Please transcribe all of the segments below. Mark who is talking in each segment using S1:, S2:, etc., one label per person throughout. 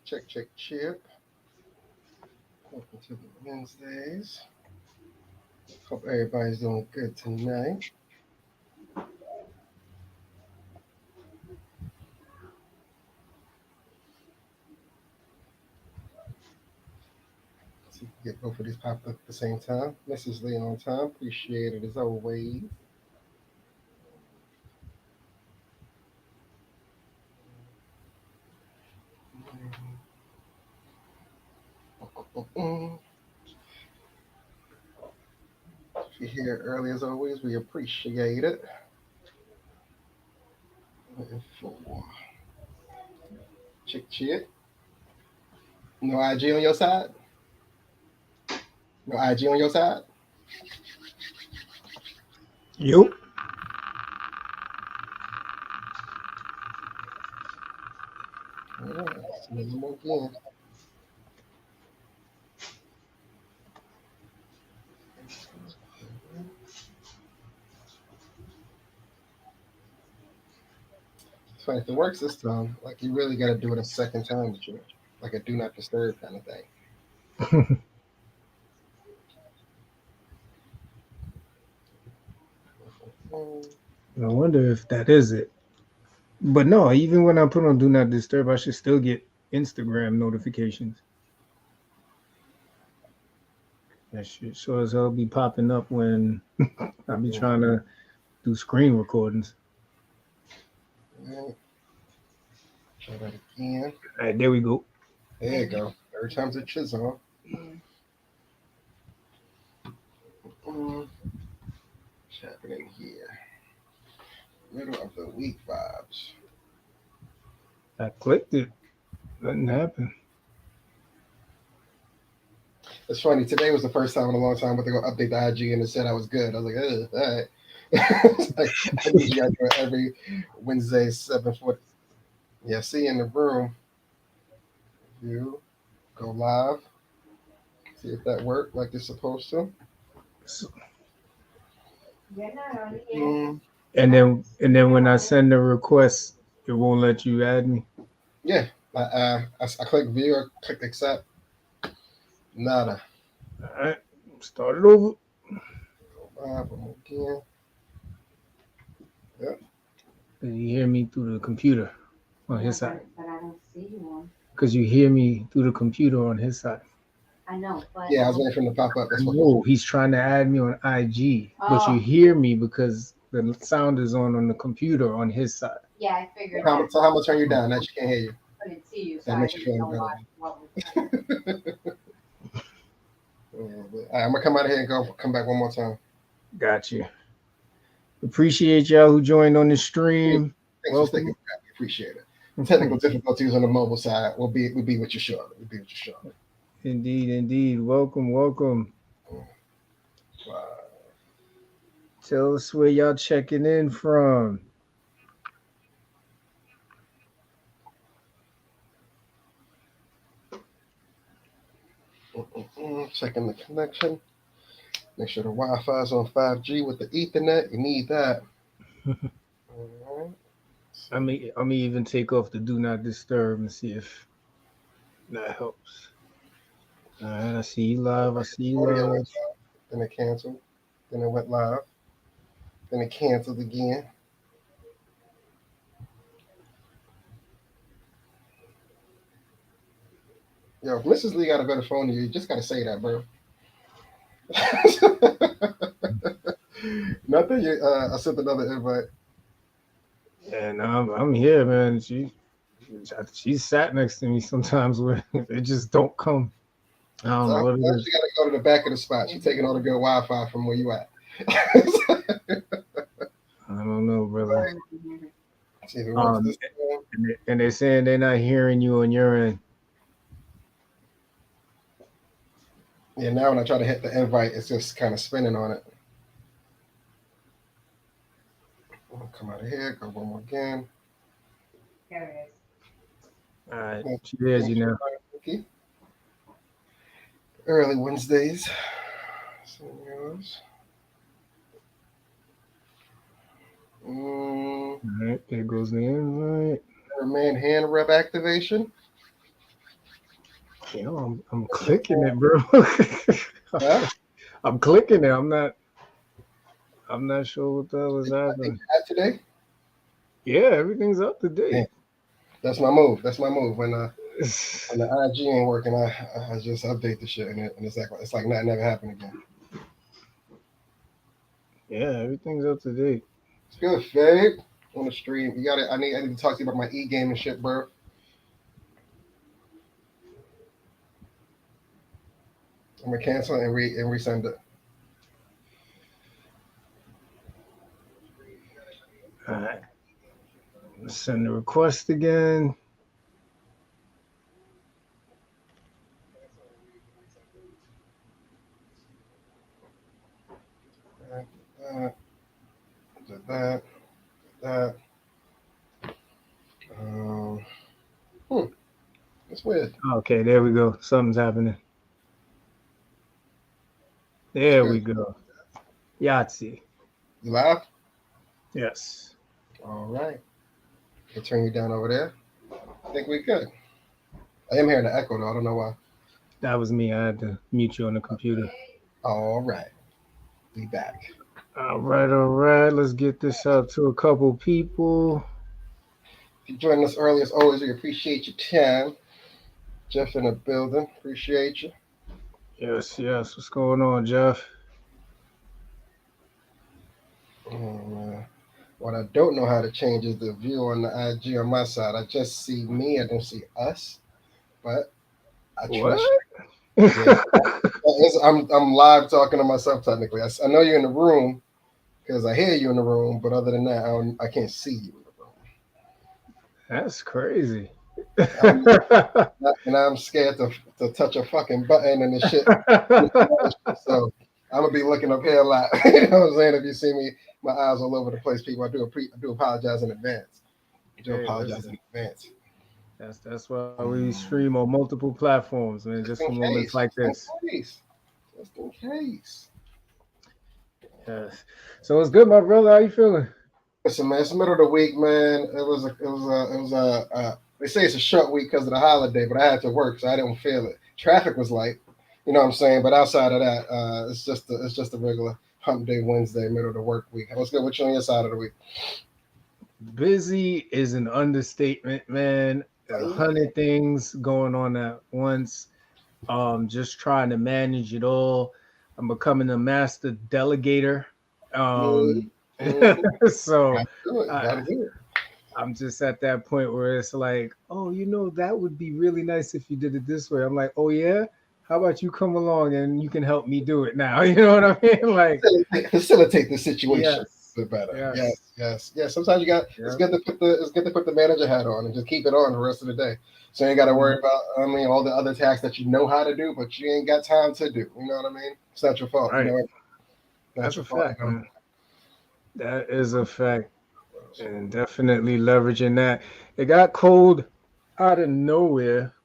S1: Check, check, chip. Welcome to the Wednesdays. Hope everybody's doing good tonight. See if we can get both of these popped up at the same time. Mrs. Lee on time. Appreciate it as always. Mm. If you're here early as always, we appreciate it. Looking for chick chick. No IG on your side? No IG on your side?
S2: Yup.
S1: All right. See them again. It's funny if it works this time. Like you really got to do it a second time, but you like a do not disturb kind of thing. Mm.
S2: I wonder if that is it. But no, even when I put on Do Not Disturb, I should still get Instagram notifications. That shit sure as hell be popping up when I be trying to do screen recordings.
S1: Right. Try that again.
S2: All right, there we go.
S1: There you go. Third time's a chisel. Mm. What's happening here? Middle of the week vibes.
S2: I clicked it. Nothing happened.
S1: It's funny. Today was the first time in a long time where they gonna update the IG and it said I was good. I was like, all right. It's like, I usually gotta do it every Wednesday 7:40. Yeah, see you in the room. You go live. See if that worked like it's supposed to.
S2: So-
S1: Mm,
S2: and then when I send the request, it won't let you add me.
S1: yeah. I click view. I click accept. Nada.
S2: All right, start it over.
S1: Go live one more again. Yep.
S2: You hear me through the computer on his side. Because you hear me through the computer on his side.
S1: Yeah, I was waiting for him to pop up.
S2: I
S1: That's what.
S2: know he's trying to add me on IG, but you hear me because the sound is on the computer on his side.
S1: So how much turn you down? That she can't hear you. That makes you feel better. Yeah, but, all right, I'm gonna come out of here and come back one more time.
S2: Got you. Appreciate y'all who joined on the stream.
S1: Thanks for sticking
S2: Welcome.
S1: with that. We appreciate it. Technical difficulties on the mobile side. We'll be with you shortly. We'll be with you shortly.
S2: Indeed, indeed. Welcome, welcome.
S1: Wow.
S2: Tell us where y'all checking in from.
S1: Checking the connection. Make sure the Wi-Fi is on 5G with the Ethernet. You need that. All right.
S2: I may even take off the do not disturb and see if that helps. All right, I see you live. I see you
S1: Audio went
S2: live.
S1: live, then it canceled, then it went live, then it canceled again. Yo, if Mrs. Lee got a better phone than you just gotta say that, bro. Not that you. I sent another invite.
S2: And I'm here, man. She sat next to me sometimes where it just don't come. I don't
S1: So
S2: know
S1: I
S2: what it
S1: she
S2: is.
S1: gotta go to the back of the spot. She's taking all the good Wi-Fi from where you at.
S2: I don't know, brother.
S1: See if it works this time.
S2: And they're saying they're not hearing you on your end.
S1: Yeah, now when I try to hit the invite, it's just kind of spinning on it. I'll come out of here, go one more again.
S2: All right,
S1: Thank
S2: she hears you
S1: you,
S2: now.
S1: Nikki. Early Wednesdays. Yours.
S2: All right, there goes the invite.
S1: Man hand rep activation.
S2: I'm clicking it, bro.
S1: Huh?
S2: I'm clicking it. I'm not sure what the hell is
S1: I think
S2: happening.
S1: today.
S2: Yeah, everything's up to
S1: Yeah,
S2: date.
S1: that's my move. That's my move. When the IG ain't working, I just update the shit and it's like nothing ever happened again.
S2: Yeah, everything's up to date.
S1: It's good, Fabe. On the stream, you got it. I need to talk to you about my e-game and shit, bro. I'm gonna cancel and resend it.
S2: All right. Send the request again.
S1: That, that, that. Um, hmm, that's weird.
S2: Okay, there we go. Something's happening.
S1: It's
S2: There we
S1: good.
S2: go. Yahtzee.
S1: You live?
S2: Yes.
S1: All right. I'll turn you down over there. I think we good. I am hearing the echo though. I don't know why.
S2: That was me. I had to mute you on the computer.
S1: All right. Be back.
S2: All right, all right. Let's get this out to a couple people.
S1: If you joined us early, as always, we appreciate your time. Jeff in the building. Appreciate you.
S2: Yes, yes. What's going on, Jeff?
S1: What I don't know how to change is the view on the IG on my side. I just see me. I don't see us. But I
S2: What?
S1: trust you. Yeah. I'm live talking to myself technically. I know you're in the room because I hear you in the room, but other than that, I can't see you in the room.
S2: That's crazy.
S1: And I'm scared to touch a fucking button and the shit. So I'm gonna be looking up here a lot. You know what I'm saying? If you see me, my eyes all over the place, people, I do apologize in advance. I do apologize in advance.
S2: That's why we stream on multiple platforms, man, just for moments like this.
S1: Just in case.
S2: Yes. So it's good, my brother. How you feeling?
S1: Listen, man, it's the middle of the week, man. They say it's a short week because of the holiday, but I had to work, so I didn't feel it. Traffic was light, you know what I'm saying. But outside of that, it's just a regular hump day Wednesday, middle of the work week. What's good with you on your side of the week?
S2: Busy is an understatement, man. 100 things going on at once. Just trying to manage it all. I'm becoming a master delegator. So
S1: Gotta do it.
S2: I'm just at that point where it's like, oh, that would be really nice if you did it this way. I'm like, oh yeah, how about you come along and you can help me do it now? You know what I mean? Like
S1: facilitate the situation
S2: yes,
S1: a bit better.
S2: yes,
S1: Yes. Sometimes it's good to put the manager hat on and just keep it on the rest of the day. So you ain't got to worry about all the other tasks that you know how to do, but you ain't got time to do. You know what I mean? It's not your fault.
S2: right.
S1: You know,
S2: That's a fact, man. That is a fact. And definitely leveraging that. It got cold out of nowhere.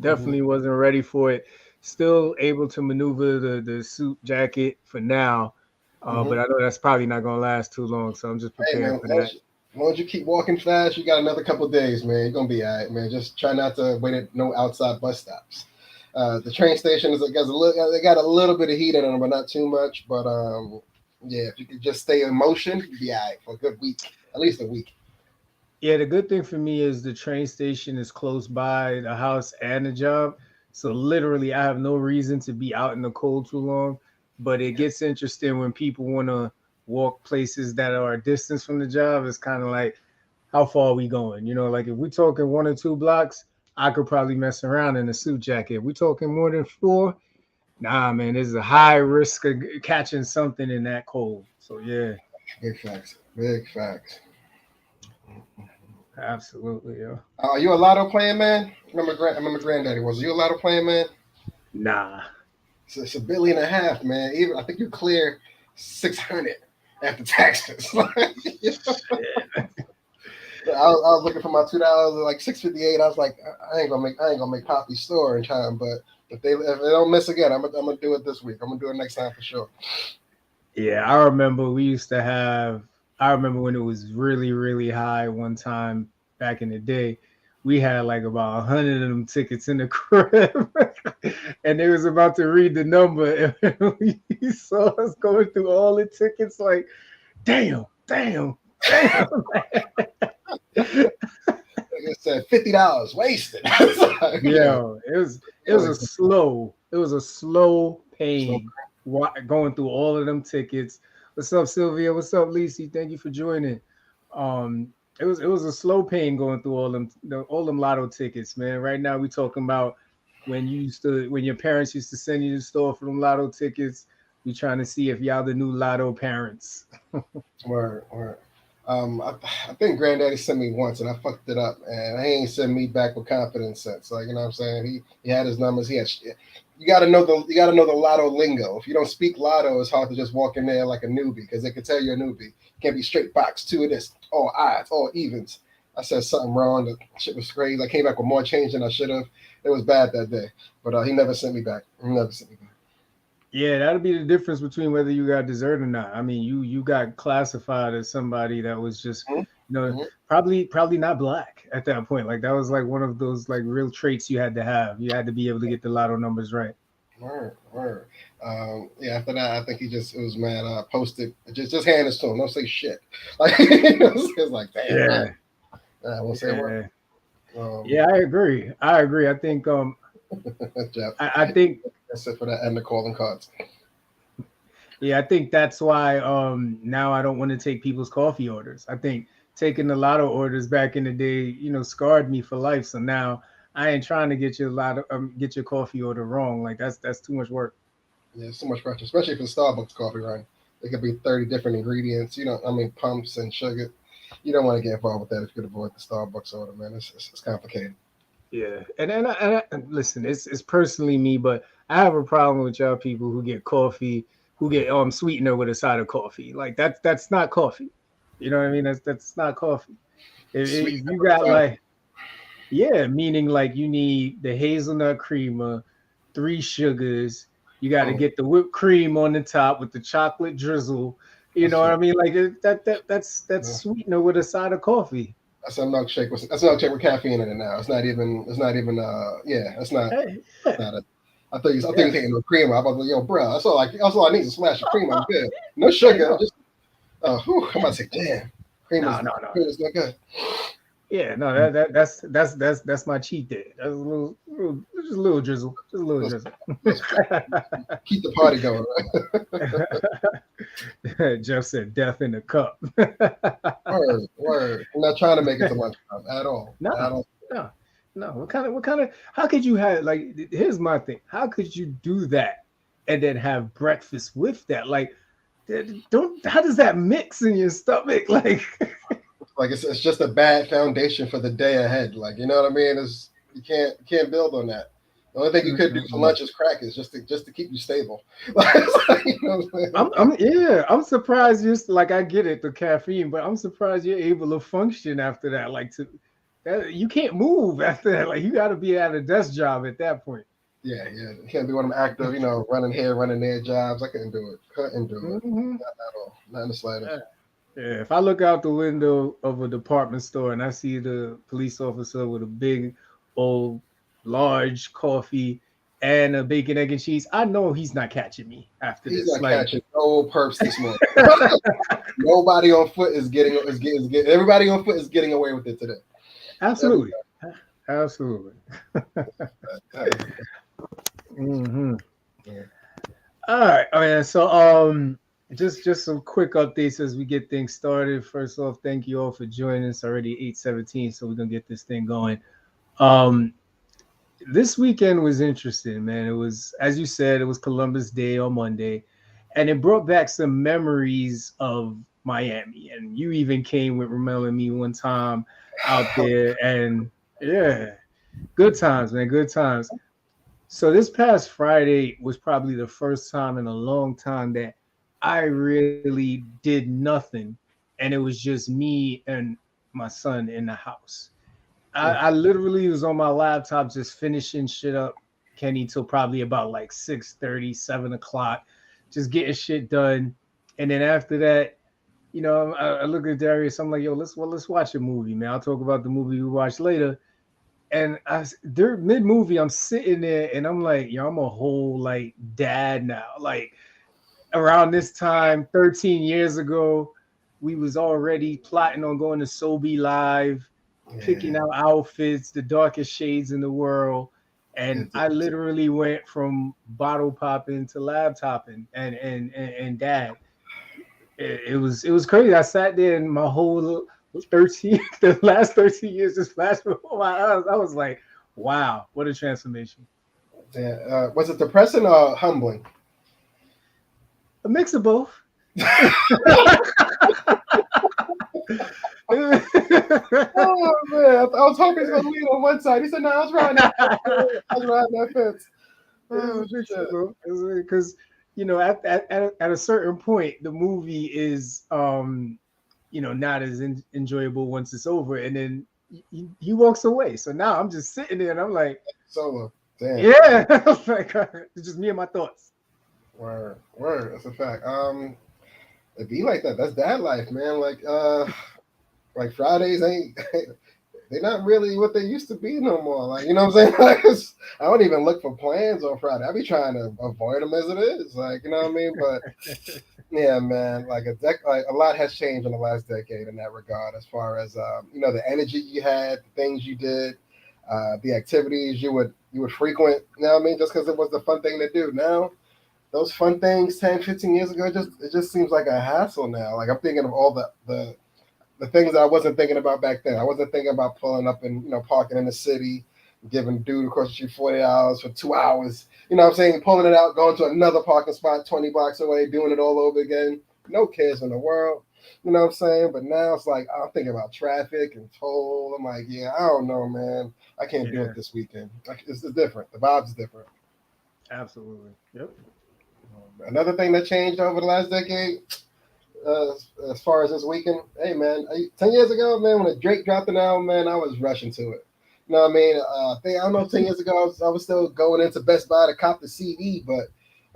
S2: Definitely wasn't ready for it. Still able to maneuver the suit jacket for now. But I know that's probably not gonna last too long. So I'm just preparing for that.
S1: As long as you keep walking fast, you got another couple of days, man. You're gonna be all right, man. Just try not to wait at no outside bus stops. The train station they got a little bit of heat in them, but not too much. But yeah, if you could just stay in motion, you'd be all right for a good week, at least a week.
S2: Yeah, the good thing for me is the train station is close by the house and the job. So literally I have no reason to be out in the cold too long. But it gets interesting when people want to walk places that are a distance from the job. It's kind of like, how far are we going? Like if we're talking 1 or 2 blocks, I could probably mess around in a suit jacket. If we're talking more than 4, nah, man, there's a high risk of catching something in that cold. So yeah,
S1: Big facts. Big facts.
S2: absolutely, yeah.
S1: Are you a lotto playing man? I remember granddaddy was. Are you a lotto playing man?
S2: Nah.
S1: It's $1.5 billion, man. Even I think you clear 600 after taxes. I was looking for my $2 like $6.58. I was like, I ain't gonna make Poppy's store in time. But if they don't miss again, I'm gonna do it this week. I'm gonna do it next time for sure.
S2: Yeah, I remember we used to have. I remember when it was really, really high one time back in the day. we had like about 100 of them tickets in the crib, and they was about to read the number, and he saw us going through all the tickets. Like, damn.
S1: Like I said, $50 wasted.
S2: Yeah, it was a slow
S1: So,
S2: pain going through all of them tickets. What's up, Sylvia? What's up, Lacey? Thank you for joining. It was a slow pain going through all them lotto tickets, man. Right now we talking about when your parents used to send you to the store for them lotto tickets. We trying to see if y'all the new lotto parents.
S1: word. I think Granddaddy sent me once and I fucked it up, and he ain't sent me back with confidence since. Like, you know what I'm saying? He had his numbers. He had shit. You gotta know the lotto lingo. If you don't speak lotto, it's hard to just walk in there like a newbie because they can tell you're a newbie. Can't be straight box two of this, all odds, all evens. I said something wrong. The shit was crazy. I came back with more change than I should have. It was bad that day, but he never sent me back. He never sent me back.
S2: Yeah, that'll be the difference between whether you got dessert or not. I mean, you got classified as somebody that was just, probably not black at that point. Like that was like one of those like real traits you had to have. You had to be able to get the lotto numbers right.
S1: Word. Yeah, after that, I think it was mad. Posted, just hand this to him. Don't say shit. Like, it's like, damn.
S2: Yeah.
S1: I won't say a word.
S2: Yeah, I agree. I think
S1: Jeff,
S2: I think
S1: that's it for that and the calling cards.
S2: Yeah, I think that's why now I don't want to take people's coffee orders. I think taking the lotto orders back in the day, scarred me for life. So now I ain't trying to get get your coffee order wrong. Like that's too much work.
S1: Yeah, so much pressure, especially for Starbucks coffee, right? It could be 30 different ingredients, pumps and sugar. You don't want to get involved with that if you could avoid the Starbucks order, man. It's complicated.
S2: Yeah, and listen, it's personally me, but I have a problem with y'all people who get coffee, who get sweetener with a side of coffee. Like that's not coffee. You know what I mean? That's not coffee. If you got like, yeah, meaning like you need the hazelnut creamer, 3 sugars. You got to get the whipped cream on the top with the chocolate drizzle. You know what I mean? Like that's sweetener with a side of coffee.
S1: That's a milkshake with caffeine in it now. It's not even. It's not.
S2: Hey,
S1: It's not a. I think you're taking no cream. I'm about to, yo, bro. That's all I need is a splash of cream. I'm good. No sugar. Just. I'm about to say, damn. Cream is not good.
S2: Yeah, no, that's my cheat day. That's just a little drizzle,
S1: Keep the party going.
S2: Right? Jeff said, "Death in the cup."
S1: Word. I'm not trying to make it to lunchtime at all.
S2: No. What kind of? How could you have like? Here's my thing. How could you do that and then have breakfast with that? Like, how does that mix in your stomach?
S1: Like it's just a bad foundation for the day ahead. Like, you know what I mean? You can't build on that. The only thing you could do for lunch is crackers, just to keep you stable. You know what I'm saying?
S2: I'm surprised. Just like I get it, the caffeine, but I'm surprised you're able to function after that. You can't move after that. Like you got to be at a desk job at that point.
S1: Yeah. You can't be one of them active, running here, running there jobs. I couldn't do it. Not at all. Not in the slightest.
S2: Yeah, if I look out the window of a department store and I see the police officer with a big, old, large coffee and a bacon, egg, and cheese, I know he's not catching me after this.
S1: He's not catching no perps this morning. Nobody on foot is getting. Everybody on foot is getting away with it today.
S2: Absolutely. Mm-hmm.
S1: Yeah.
S2: All right. Oh yeah. So just some quick updates as we get things started. First off, thank you all for joining us. Already 8:17, so we're gonna get this thing going. This weekend was interesting, man. It was, as you said, it was Columbus Day on Monday, and it brought back some memories of Miami. And you even came with Ramel and me one time out there, and yeah, good times, man, good times. So this past Friday was probably the first time in a long time that I really did nothing, and it was just me and my son in the house. I literally was on my laptop just finishing shit up, Kenny, till probably about like 6:30, 7 o'clock, just getting shit done. And then after that, I look at Darius, I'm like, yo, let's watch a movie, man. I'll talk about the movie we watched later. And they're mid movie. I'm sitting there and I'm like, yo, I'm a whole like dad now. Like around this time, 13 years ago, we was already plotting on going to Sobe Live, picking
S1: Yeah.
S2: out outfits, the darkest shades in the world. And I
S1: It's
S2: literally went from bottle popping to lab topping and dad. It was crazy. I sat there and my whole 13 the last 13 years just flashed before my eyes. I was like, wow, what a transformation.
S1: yeah. Was it depressing or humbling?
S2: A mix of both.
S1: Oh man, I was hoping he's gonna lean on one side. He said, "No, I was riding that fence. I was riding that fence." Oh shit.
S2: Because at a certain point the movie is not as enjoyable once it's over, and then he walks away. So now I'm just sitting there and I'm like,
S1: Solo. Damn.
S2: yeah. Like, it's just me and my thoughts.
S1: Word. That's a fact. It be like that. That's dad life, man. Like Fridays ain't they're not really what they used to be no more. Like, you know what I'm saying? Like, I don't even look for plans on Friday. I be trying to avoid them as it is. Like, you know what I mean? But yeah, man, like like a lot has changed in the last decade in that regard, as far as the energy you had, the things you did, the activities you would frequent. You know what I mean? Just because it was the fun thing to do. Now, those fun things 10, 15 years ago, it just seems like a hassle now. Like I'm thinking of all the things that I wasn't thinking about back then. I wasn't thinking about pulling up and parking in the city, giving dude across the street $40 for 2 hours. You know what I'm saying? Pulling it out, going to another parking spot 20 blocks away, doing it all over again. No cares in the world. You know what I'm saying? But now it's like I'm thinking about traffic and toll. I'm like, yeah, I don't know, man. I can't do
S2: Yeah,
S1: it this weekend. Like, it's different. The vibe's different.
S2: absolutely. Yep.
S1: Another thing that changed over the last decade, uh, as far as this weekend, hey man, 10 years ago, man, when the Drake dropped an album, man, I was rushing to it. You know what I mean? I don't know, 10 years ago, I was still going into Best Buy to cop the CD, but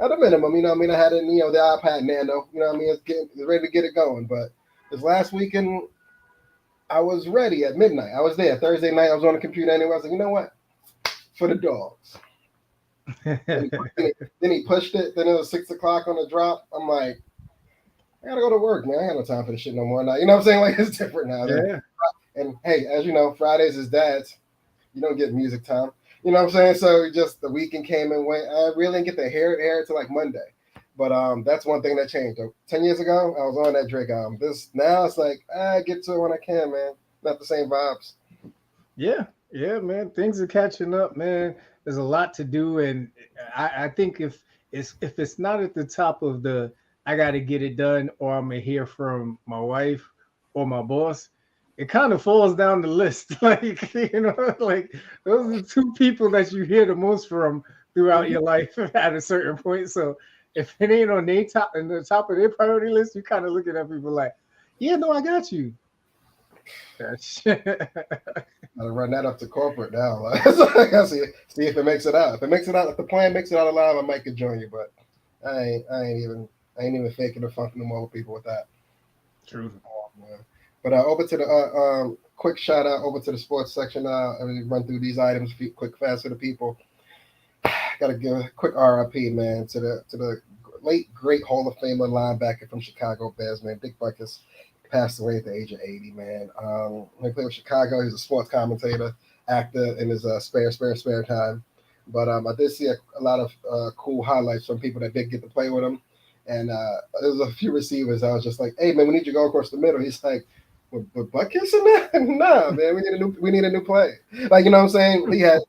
S1: at a minimum, you know what I mean? I had it, the iPad Nano, you know what I mean? It's ready to get it going. But this last weekend, I was ready at midnight. I was there Thursday night. I was on the computer anyway. I was like, you know what? For the dogs. Then he pushed it. Then it was 6 o'clock on the drop. I'm like, I gotta go to work, man. I ain't got no time for this shit no more now. You know what I'm saying? Like, it's different now.
S2: Yeah.
S1: And hey, as you know, Fridays is dad's. You don't get music time. You know what I'm saying? So just the weekend came and went. I really didn't get to hear it till like Monday. But that's one thing that changed. 10 years ago, I was on that Drake album. This now it's like I get to it when I can, man. Not the same vibes.
S2: Yeah, man. Things are catching up, man. There's a lot to do, and I think if it's not at the top of the I got to get it done, or I'm gonna hear from my wife or my boss, it kind of falls down the list. Like like those are the two people that you hear the most from throughout your life at a certain point. So if it ain't on their top in the top of their priority list, you kind of looking at people like, yeah, no, I got you.
S1: Gotta run that up to corporate now. Like, I see if it makes it out. If it makes it out, if the plan makes it out alive, I might could join you. But I ain't even faking or funking no more with people with that.
S2: True.
S1: Oh, man. But over to the quick shout out over to the sports section. We run through these items quick, fast for the people. Got to give a quick RIP, man, to the late great Hall of Famer linebacker from Chicago Bears, man. Dick Butkus passed away at the age of 80, man. When he played with Chicago, he was a sports commentator, actor in his spare time. But I did see a lot of cool highlights from people that did get to play with him. And there was a few receivers. I was just like, "Hey, man, we need you to go across the middle." He's like, "With Butkus in there? Nah, man, we need a new play." Like, you know what I'm saying? He had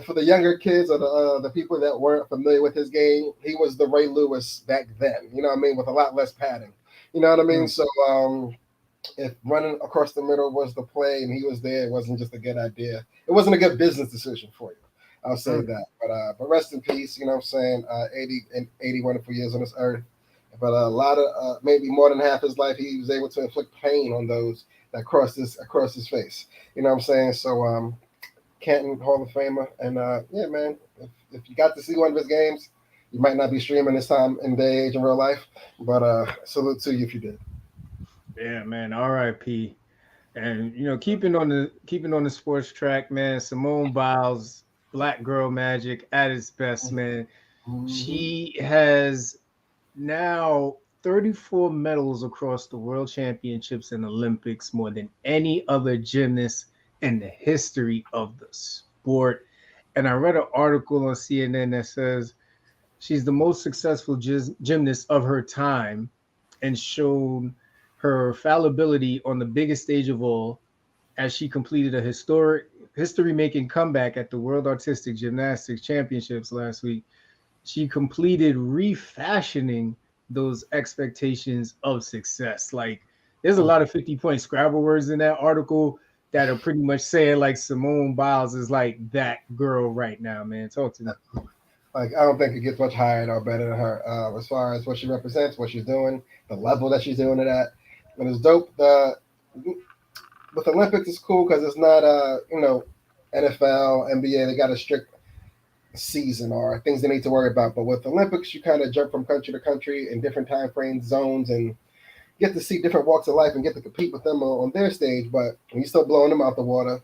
S1: for the younger kids or the people that weren't familiar with his game, he was the Ray Lewis back then. You know what I mean? With a lot less padding. You know what I mean? So if running across the middle was the play and he was there, it wasn't just a good idea. It wasn't a good business decision for you. I'll say that. But rest in peace. You know what I'm saying? 80 wonderful years on this earth. But a lot of maybe more than half his life, he was able to inflict pain on those that crossed his face. You know what I'm saying? So Canton Hall of Famer, and yeah, man, if you got to see one of his games, you might not be streaming this time in day age in real life, but salute to you if you did.
S2: Yeah, man. R.I.P. And keeping on the sports track, man. Simone Biles, Black Girl Magic at its best, man.
S1: Mm-hmm.
S2: She has now 34 medals across the World Championships and Olympics, more than any other gymnast in the history of the sport. And I read an article on CNN that says she's the most successful gymnast of her time and showed her fallibility on the biggest stage of all as she completed a historic history making comeback at the World Artistic Gymnastics Championships last week. She completed refashioning those expectations of success. Like there's a lot of 50-point Scrabble words in that article that are pretty much saying like Simone Biles is like that girl right now, man. Talk to me.
S1: Like I don't think it gets much higher or better than her as far as what she represents, what she's doing, the level that she's doing it at. And it's dope. With Olympics, it's cool because it's not NFL, NBA. They got a strict season or things they need to worry about. But with Olympics, you kind of jump from country to country in different time frames, zones, and get to see different walks of life and get to compete with them on their stage. But when you're still blowing them out the water,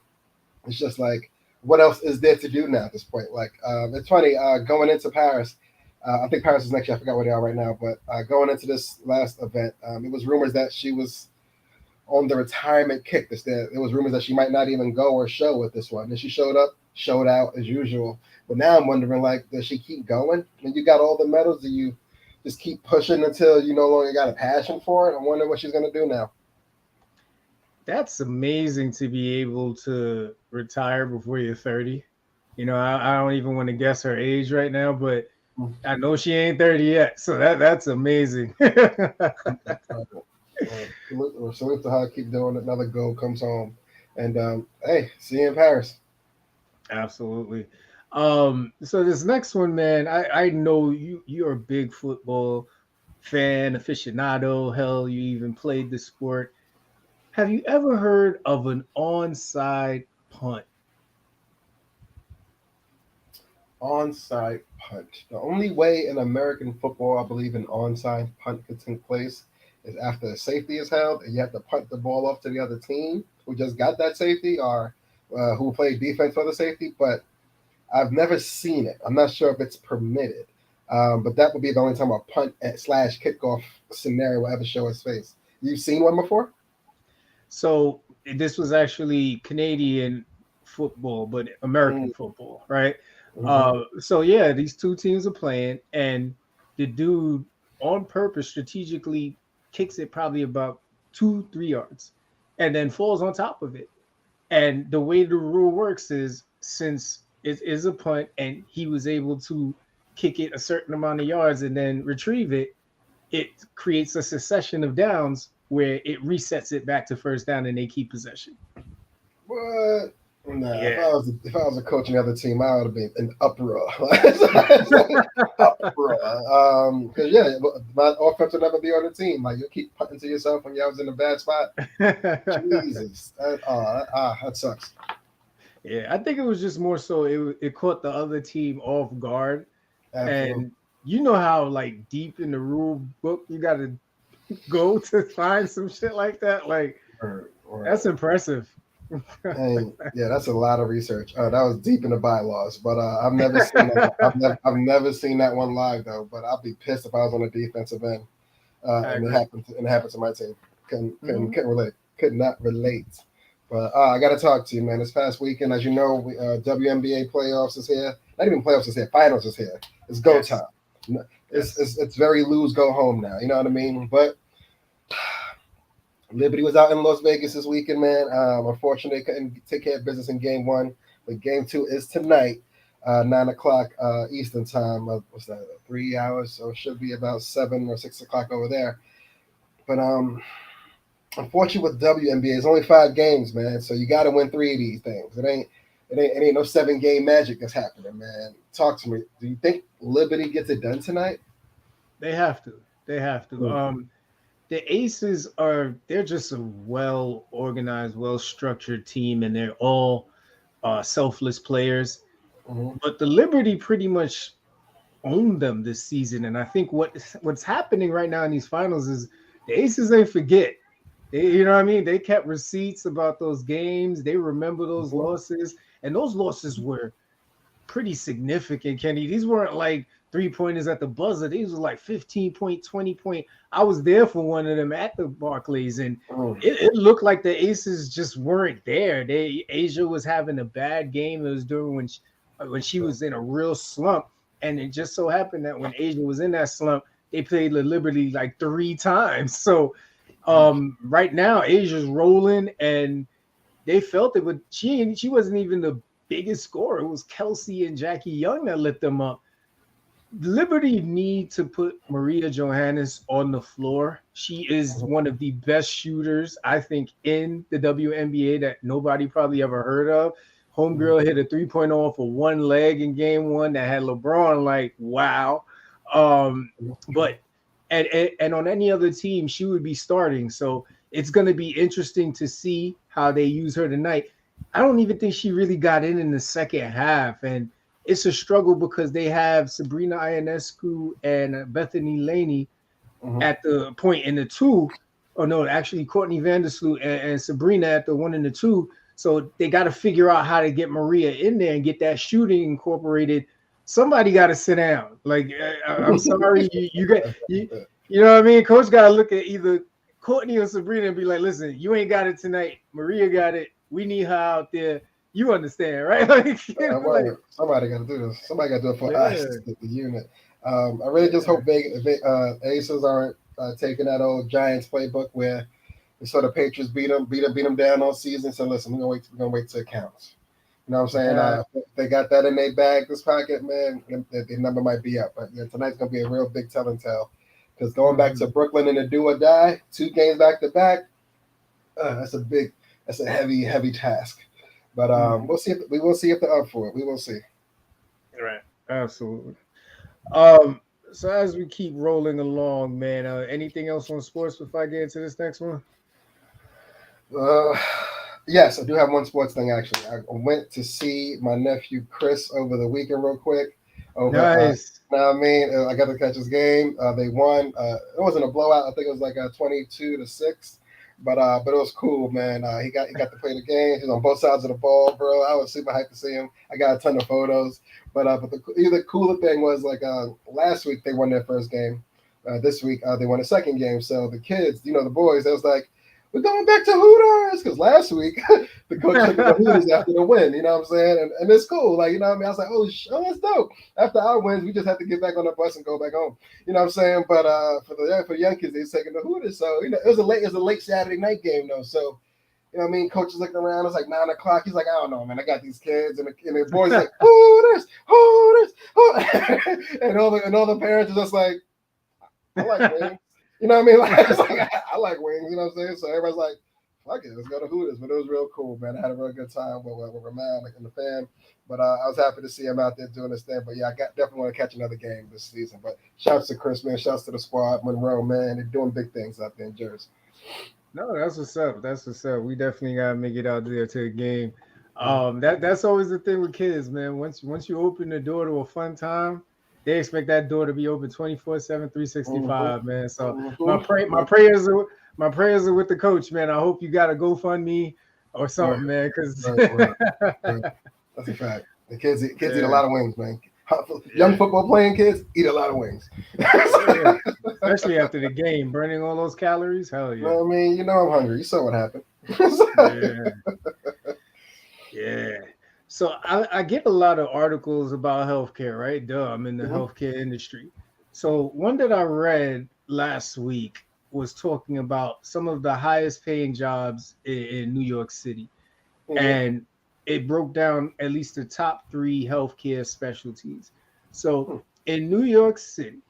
S1: it's just like, what else is there to do now at this point? Like, it's funny going into Paris. I think Paris is next year. I forgot where they are right now. But going into this last event, it was rumors that she was on the retirement kick. There was rumors that she might not even go or show with this one. And she showed up, showed out as usual. But now I'm wondering, like, does she keep going? When you got all the medals, do you just keep pushing until you no longer got a passion for it? I wonder what she's going to do now.
S2: That's amazing to be able to retire before you're 30. I don't even want to guess her age right now, but I know she ain't 30 yet. So that's amazing.
S1: Salute to her. Keep doing it. Another goal comes home. And hey, see you in Paris.
S2: Absolutely. So this next one, man, I know you're a big football fan, aficionado. Hell, you even played the sport. Have you ever heard of an onside punt?
S1: Onside punt. The only way in American football, I believe, an onside punt could take place is after a safety is held and you have to punt the ball off to the other team who just got that safety or who played defense for the safety. But I've never seen it. I'm not sure if it's permitted. But that would be the only time a punt slash kickoff scenario will ever show its face. You've seen one before?
S2: So this was actually Canadian football, but American football, right? So yeah, these two teams are playing, and the dude on purpose strategically kicks it probably about 2-3 yards, and then falls on top of it. And the way the rule works is since it is a punt, and he was able to kick it a certain amount of yards and then retrieve it, it creates a succession of downs where it resets it back to first down and they keep possession.
S1: What? Nah,
S2: Yeah.
S1: if I was a coach on the other team, I would have been in uproar. Uproar. Because yeah, my offense will never be on the team. Like you keep punting to yourself when y'all was in a bad spot. Jesus, that sucks.
S2: Yeah, I think it was just more so it caught the other team off guard.
S1: Absolutely.
S2: And you know how like deep in the rule book you got to go to find some shit like that. Like that's impressive.
S1: And yeah, that's a lot of research. That was deep in the bylaws, but I've never seen that. I've never seen that one live though. But I'd be pissed if I was on the defensive end and it happened to my team. Couldn't relate. Could not relate. But I got to talk to you, man. This past weekend, as you know, WNBA playoffs is here. Not even playoffs is here. Finals is here. It's go time. It's very lose go home now. You know what I mean? But Liberty was out in Las Vegas this weekend, man. Unfortunately, they couldn't take care of business in game one. But game two is tonight, 9 o'clock Eastern time. What's that, 3 hours? So it should be about 7 or 6 o'clock over there. But unfortunately with WNBA, it's only 5 games, man. So you got to win 3 of these things. It ain't no 7-game magic that's happening, man. Talk to me. Do you think Liberty gets it done tonight?
S2: They have to. The Aces they're just a well-organized, well-structured team, and they're all selfless players. But the Liberty pretty much owned them this season. And I think what's happening right now in these finals is the Aces ain't forget You know what I mean? They kept receipts about those games. They remember those
S1: Mhm.
S2: losses, and those losses were pretty significant, Kenny. These weren't like 3-pointers at the buzzer. These were like 15-point, 20-point. I was there for one of them at the Barclays, and
S1: Mm.
S2: it looked like the Aces just weren't there. Asia was having a bad game. It was during when she was in a real slump, and it just so happened that when Asia was in that slump, they played the Liberty like 3 times. So right now Asia's rolling, and they felt it, but she wasn't even the biggest scorer. It was Kelsey and Jackie Young that lit them up. Liberty need to put Maria Johannes on the floor. She is one of the best shooters, I think, in the WNBA that nobody probably ever heard of. Homegirl hit a 3-point off of one leg in game one that had LeBron like, wow. But and on any other team, she would be starting. So it's going to be interesting to see how they use her tonight. I don't even think she really got in the second half, and it's a struggle because they have Sabrina Ionescu and Bethany Laney
S1: Mhm.
S2: at the point in the two. Or no, actually Courtney Vandersloot and Sabrina at the 1 and the 2. So they got to figure out how to get Maria in there and get that shooting incorporated. Somebody got to sit down. Like I'm sorry, you know what I mean. Coach got to look at either Courtney or Sabrina and be like, listen, you ain't got it tonight. Maria got it. We need her out there. You understand, right? Like, you know, like
S1: Somebody got to do this. Somebody got to do it for
S2: yeah,
S1: us, the unit. I really just
S2: yeah.
S1: hope Aces aren't taking that old Giants playbook where they sort of Patriots beat them down all season. So listen, we're gonna wait till it counts. You know what I'm saying? If they got that in their bag, this pocket, man, the number might be up. But yeah, tonight's gonna be a real big tell and tell. Because going back to Brooklyn in a do or die, 2 games back to back, that's a heavy task. But we will see if they're up for it. We will see.
S2: Right. Absolutely. So as we keep rolling along, man, anything else on sports before I get into this next one?
S1: Uh, yes, I do have one sports thing actually. I went to see my nephew Chris over the weekend real quick. Over,
S2: Nice.
S1: now I mean, I got to catch his game. They won. It wasn't a blowout. I think it was like a 22-6. But it was cool, man. He got to play the game. He's on both sides of the ball, bro. I was super hyped to see him. I got a ton of photos. But the cooler thing was like last week they won their first game. This week they won the second game. So the kids, the boys, they was like, we're going back to Hooters because last week the coach took the Hooters after the win. You know what I'm saying? And it's cool. Like, you know what I mean? I was like, oh, that's dope. After our wins, we just have to get back on the bus and go back home. You know what I'm saying? But for the young kids, they're taking the Hooters. So it was a late Saturday night game though. So you know what I mean? Coach is looking around. It's like 9 o'clock. He's like, I don't know, man. I got these kids, and the boys like Hooters, Hooters, Hooters. and all the parents are just like, I like wings. You know what I mean? Like, it's like I like wings. You know what I'm saying? So everybody's like, fuck it, let's go to Hooters. But it was real cool, man. I had a real good time with Ramon and the fam. But I was happy to see him out there doing this thing. But yeah, definitely want to catch another game this season. But shouts to Chris, man. Shouts to the squad, Monroe, man. They're doing big things out there in Jersey.
S2: No, that's what's up. That's what's up. We definitely gotta make it out there to the game. That's always the thing with kids, man. Once you open the door to a fun time, they expect that door to be open 24/7, 365, man. So my prayers are with the coach, man. I hope you got a GoFundMe or something, man. Because
S1: that's a fact. The kids eat a lot of wings, man. Young football playing kids eat a lot of wings.
S2: Yeah. Especially after the game, burning all those calories. Hell yeah.
S1: I mean, I'm hungry. You saw what happened.
S2: Yeah. So I get a lot of articles about healthcare, right? Duh, I'm in the healthcare industry. So one that I read last week was talking about some of the highest paying jobs in New York City. And it broke down at least the top 3 healthcare specialties. So in New York City,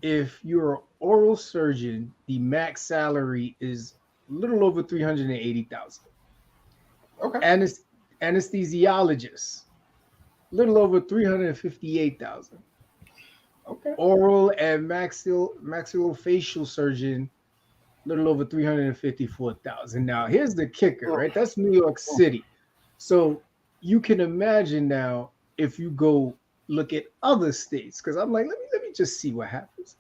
S2: if you're an oral surgeon, the max salary is a little over 380,000.
S1: Okay.
S2: Anesthesiologist, a little over 358,000.
S1: Okay.
S2: Oral and maxillofacial surgeon, a little over 354,000. Now, here's the kicker, right? That's New York City. So you can imagine now if you go look at other states, because I'm like, let me just see what happens.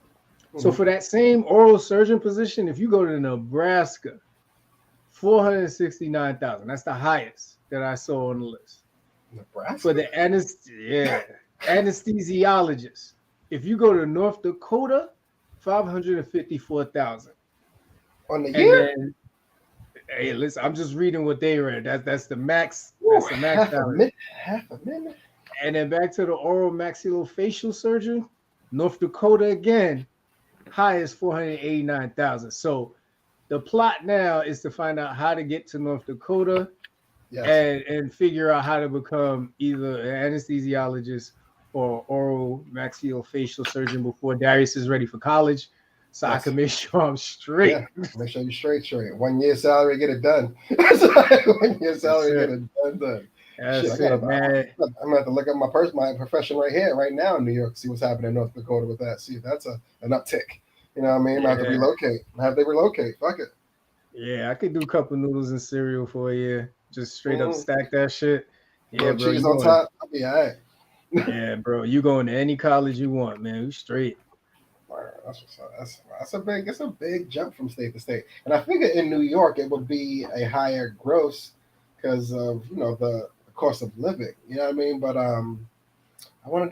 S2: So for that same oral surgeon position, if you go to Nebraska, 469,000. That's the highest that I saw on the list.
S1: Nebraska?
S2: For the anesthesiologist. If you go to North Dakota, 554,000.
S1: On the
S2: And
S1: year?
S2: then, hey, listen, I'm just reading what they read. That's the max.
S1: Ooh,
S2: That's the max salary.
S1: Half a minute.
S2: And then back to the oral maxillofacial surgeon, North Dakota again, highest 489,000. So the plot now is to find out how to get to North Dakota,
S1: Yes.
S2: and figure out how to become either an anesthesiologist or oral maxillofacial surgeon before Darius is ready for college, so I
S1: Yes.
S2: can make sure I'm straight.
S1: Yeah. Make sure you're straight. 1 year salary, get it done. 1 year salary, get it done. Shit,
S2: That's it, man.
S1: I'm gonna have to look at my profession right here, right now in New York, see what's happening in North Dakota with that. See if that's an uptick. You know what I mean? I have to relocate. Have they relocate? Fuck it.
S2: Yeah, I could do cup of noodles and cereal for a year. Just straight up stack that shit. Yeah, bro.
S1: Cheese on top. I'll be all right.
S2: Yeah, bro. You going to any college you want, man. You straight.
S1: That's a big jump from state to state. And I figure in New York it would be a higher gross because of the cost of living. You know what I mean? But I'm gonna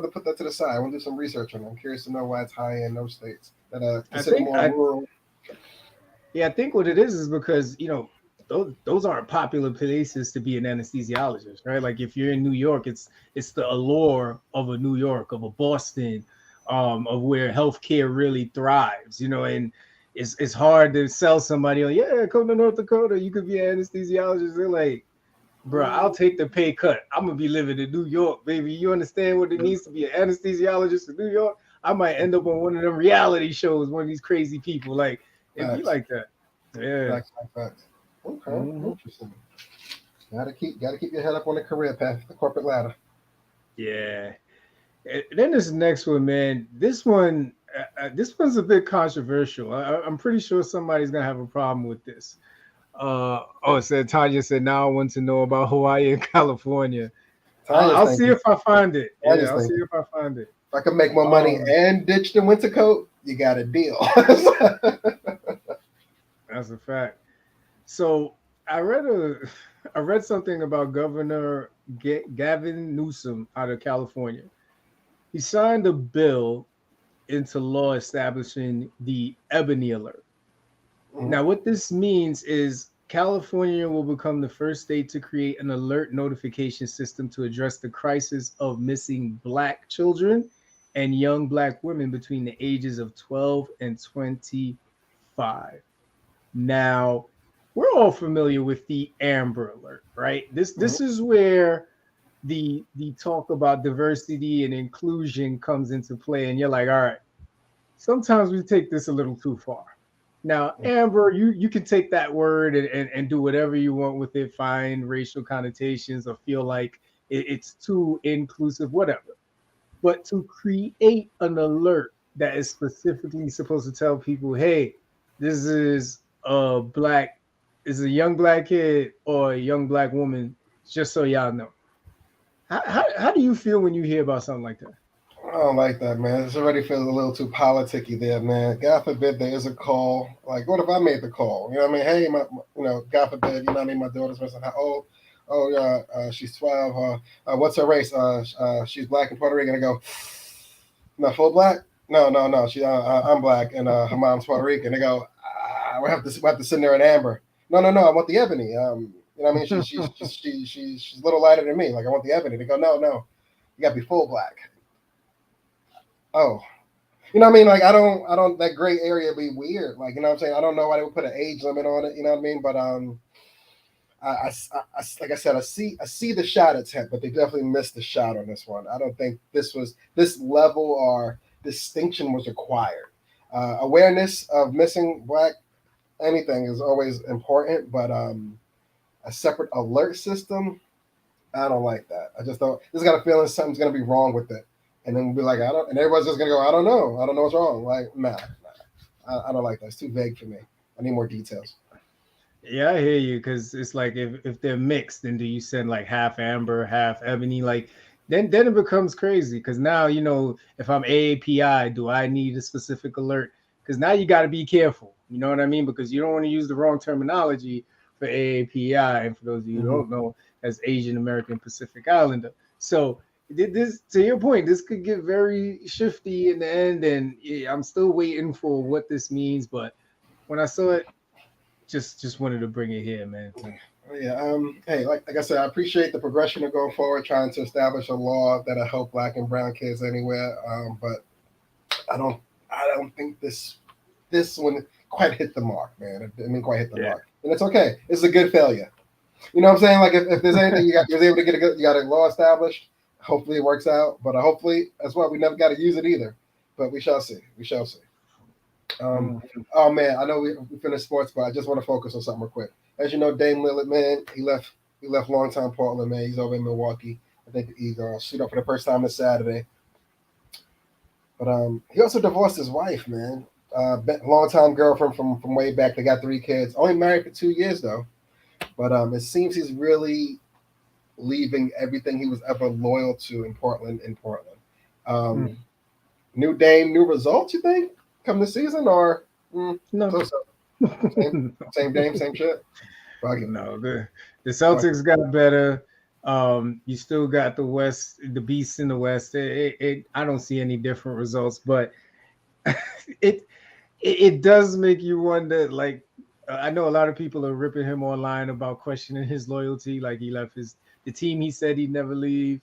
S1: put that to the side. I want to do some research on it. I'm curious to know why it's high in those states that are considered more rural.
S2: Yeah, I think what it is because those aren't popular places to be an anesthesiologist, right? Like if you're in New York, it's the allure of a New York, of a Boston, of where healthcare really thrives, and it's hard to sell somebody on, yeah, come to North Dakota, you could be an anesthesiologist. They're like, bro, I'll take the pay cut. I'm gonna be living in New York, baby. You understand what it means to be an anesthesiologist in New York? I might end up on one of them reality shows, one of these crazy people. Like, it'd be like that. Yeah.
S1: Facts. Okay, interesting. Gotta keep your head up on the career path, the corporate ladder.
S2: Yeah. And then this next one, man. This one's a bit controversial. I'm pretty sure somebody's gonna have a problem with this. Tanya said, now I want to know about Hawaii and California. I'll see if I find it. I'll see if I find it.
S1: If I can make more money and ditch the winter coat, you got a deal.
S2: That's a fact. So I read something about Governor Gavin Newsom out of California. He signed a bill into law establishing the Ebony Alert. Now, what this means is California will become the first state to create an alert notification system to address the crisis of missing Black children and young Black women between the ages of 12 and 25. Now, we're all familiar with the Amber Alert, right? This is where the talk about diversity and inclusion comes into play, and you're like, all right, sometimes we take this a little too far. Now, Amber, you can take that word and do whatever you want with it, find racial connotations or feel like it's too inclusive, whatever. But to create an alert that is specifically supposed to tell people, hey, this is a young Black kid or a young Black woman, just so y'all know. How do you feel when you hear about something like that?
S1: I don't like that, man. This already feels a little too politicky there, man. God forbid there is a call. Like, what if I made the call? You know what I mean? Hey, God forbid, you know what I mean? My daughter's missing. Oh, yeah, she's 12. What's her race? She's Black and Puerto Rican. I go, no, full Black? No. I'm Black and her mom's Puerto Rican. They go, we have to send her an Amber. No, I want the Ebony. You know what I mean? She's a little lighter than me. Like, I want the Ebony. They go, no, you gotta be full Black. Oh, you know what I mean? Like, I don't, that gray area be weird. Like, you know what I'm saying? I don't know why they would put an age limit on it. You know what I mean? But, I like I said, I see the shot attempt, but they definitely missed the shot on this one. I don't think this level or distinction was required. Awareness of missing Black anything is always important, but, a separate alert system, I don't like that. I just don't, just got a feeling something's going to be wrong with it. And then we'll be like, and everybody's just gonna go, I don't know what's wrong. Like, nah. I don't like that. It's too vague for me. I need more details.
S2: Yeah, I hear you, because it's like if they're mixed, then do you send like half Amber, half Ebony? Like, then it becomes crazy, because now, if I'm AAPI, do I need a specific alert? Because now you got to be careful. You know what I mean? Because you don't want to use the wrong terminology for AAPI. And for those of you who don't know, as Asian American Pacific Islander. So this, to your point, this could get very shifty in the end. And yeah, I'm still waiting for what this means. But when I saw it, just wanted to bring it here, man.
S1: Yeah. Hey, like I said, I appreciate the progression of going forward, trying to establish a law that'll help Black and brown kids anywhere. But I don't think this one quite hit the mark, man. It didn't quite hit the mark, and it's okay. It's a good failure. You know what I'm saying? Like if there's anything you was able to get you got a law established. Hopefully it works out, but hopefully as well we never got to use it either. But we shall see. We shall see. Oh man, I know we finished sports, but I just want to focus on something real quick. As you know, Dame Lillard, man, he left longtime Portland, man. He's over in Milwaukee. I think he's shoot up for the first time this Saturday. But he also divorced his wife, man. Longtime girlfriend from way back. They got 3 kids. Only married for 2 years though. But it seems he's really leaving everything he was ever loyal to in Portland. New Dame, new results, you think? Come this season, or
S2: no?
S1: Same Dame, same shit.
S2: No, the Celtics got better. You still got the West, the beasts in the West. I don't see any different results, but it does make you wonder. Like, I know a lot of people are ripping him online about questioning his loyalty. Like he left the team he said he'd never leave.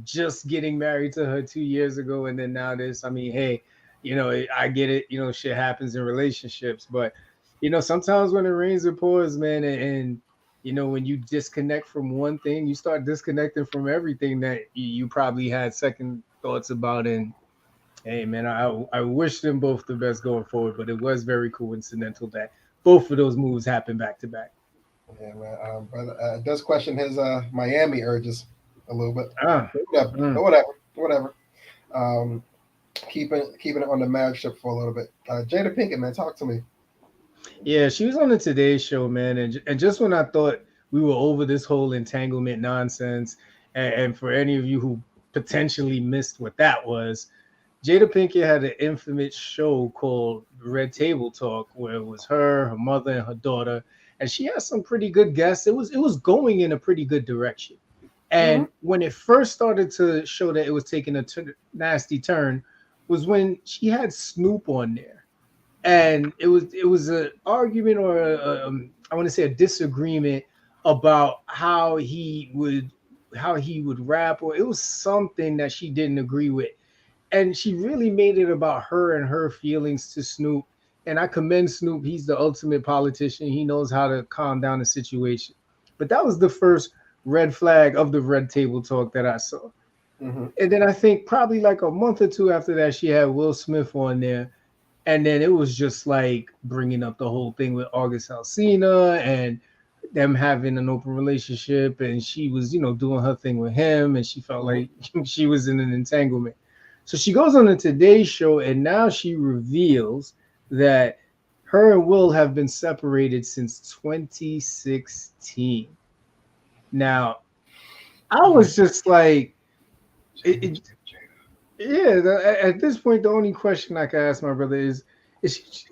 S2: Just getting married to her 2 years ago, and then now this. I mean, hey, you know, I get it. You know, shit happens in relationships, but you know, sometimes when it rains, it pours, man. And you know, when you disconnect from one thing, you start disconnecting from everything that you probably had second thoughts about. And hey, man, I wish them both the best going forward, but it was very coincidental that both of those moves happened back to back.
S1: Yeah, man. Brother, it does question his Miami urges a little bit. Whatever. Keeping it on the marriage ship for a little bit. Jada Pinkett, man, talk to me.
S2: Yeah, she was on the Today Show, man, and just when I thought we were over this whole entanglement nonsense, and for any of you who potentially missed what that was, Jada Pinkett had an infamous show called Red Table Talk, where it was her mother, and her daughter, and she had some pretty good guests. It was going in a pretty good direction. And when it first started to show that it was taking a nasty turn, was when she had Snoop on there, and it was an argument or I want to say a disagreement about how he would rap, or it was something that she didn't agree with. And she really made it about her and her feelings to Snoop. And I commend Snoop. He's the ultimate politician. He knows how to calm down the situation. But that was the first red flag of the Red Table Talk that I saw. And then I think probably like a month or two after that, she had Will Smith on there. And then it was just like bringing up the whole thing with August Alsina and them having an open relationship. And she was, you know, doing her thing with him. And she felt like she was in an entanglement. So she goes on the Today Show, and now she reveals that her and Will have been separated since 2016. Now, I was just like, at this point, the only question I can ask my brother is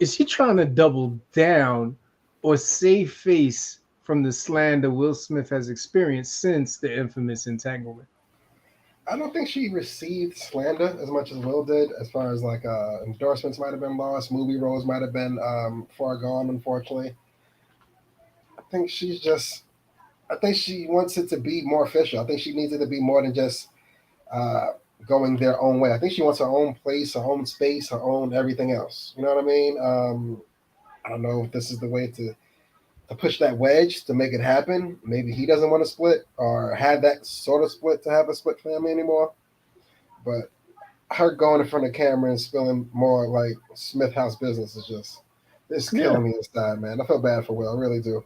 S2: she trying to double down or save face from the slander Will Smith has experienced since the infamous entanglement?
S1: I don't think she received slander as much as Will did, as far as like endorsements might have been lost, movie roles might have been far gone, unfortunately. I think she wants it to be more official. I think she needs it to be more than just going their own way. I think she wants her own place, her own space, her own everything else. You know what I mean? I don't know if this is the way to push that wedge to make it happen. Maybe he doesn't want to split or have that sort of split to have a split family anymore. But her going in front of the camera and spilling more like Smith House business is killing me inside, man. I feel bad for Will. I really do.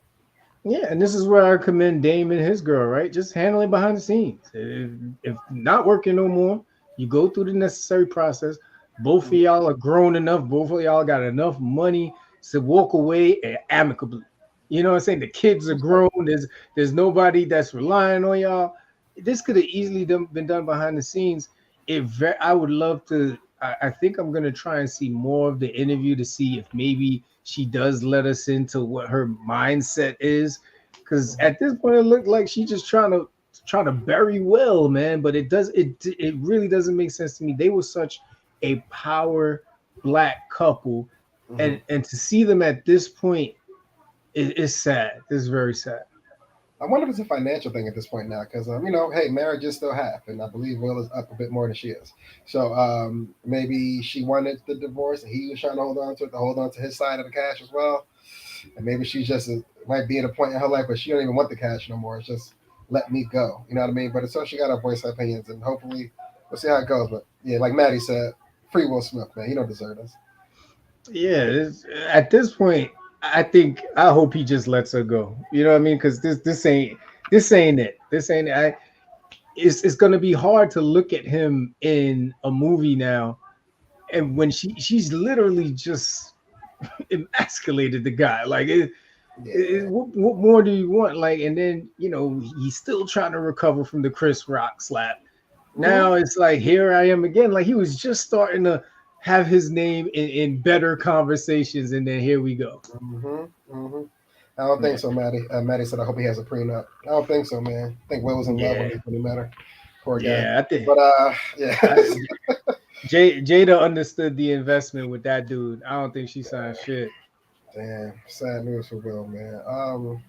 S2: Yeah, and this is where I commend Dame and his girl, right? Just handling behind the scenes. If not working no more, you go through the necessary process. Both of y'all are grown enough. Both of y'all got enough money to walk away amicably. You know what I'm saying? The kids are grown. There's nobody that's relying on y'all. This could have easily been done behind the scenes. I would love to I think I'm gonna try and see more of the interview to see if maybe she does let us into what her mindset is. Because at this point, it looked like she's just trying to bury Will, man. But it really doesn't make sense to me. They were such a power black couple,
S1: Mm-hmm.
S2: and to see them at this point is sad. It's very sad.
S1: I wonder if it's a financial thing at this point now, because hey, marriage is still half, and I believe Will is up a bit more than she is. So maybe she wanted the divorce, and he was trying to hold on to it, to hold on to his side of the cash as well. And maybe she's just might be at a point in her life where she don't even want the cash no more. It's just let me go. You know what I mean? But it's so she got to voice her opinions, and hopefully we'll see how it goes. But yeah, like Maddie said, free Will Smith, man. He don't deserve us.
S2: Yeah, at this point, I hope he just lets her go. You know what I mean? Because this ain't it. This ain't it. It's gonna be hard to look at him in a movie now, and when she's literally just emasculated the guy. Like
S1: Yeah.
S2: what more do you want? Like, and then he's still trying to recover from the Chris Rock slap.
S1: Mm-hmm.
S2: Now it's like here I am again. Like he was just starting to have his name in better conversations, and then here we go.
S1: Mm-hmm. Mm-hmm. I don't think
S2: Yeah,
S1: so, Maddie. Maddie said, I hope he has a prenup. I don't think so, man. I think Will was in love when
S2: yeah,
S1: he met her. Poor guy.
S2: yeah. I think
S1: But yeah.
S2: I, Jada understood the investment with that dude. I don't think she signed shit.
S1: Damn, sad news for Will, man. Oh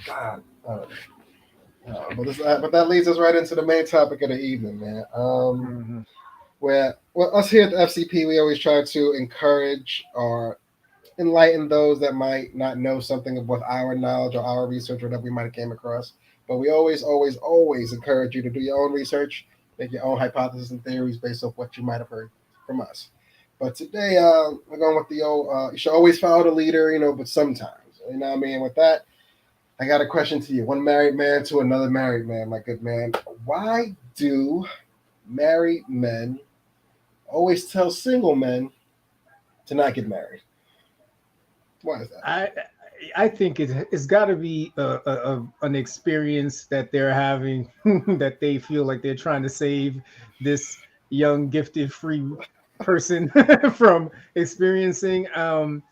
S1: God. But that leads us right into the main topic of the evening, man.
S2: Mhm.
S1: Where us here at the FCP, we always try to encourage or enlighten those that might not know something of what our knowledge or our research or that we might have came across. But we always, always, always encourage you to do your own research, make your own hypotheses and theories based off what you might have heard from us. But today, we're going with the old, you should always follow the leader, but sometimes, you know what I mean? With that, I got a question to you. One married man to another married man, my good man. Why do married men always tell single men to not get married? Why is that?
S2: I think it's got to be an experience that they're having that they feel like they're trying to save this young, gifted, free person from experiencing. And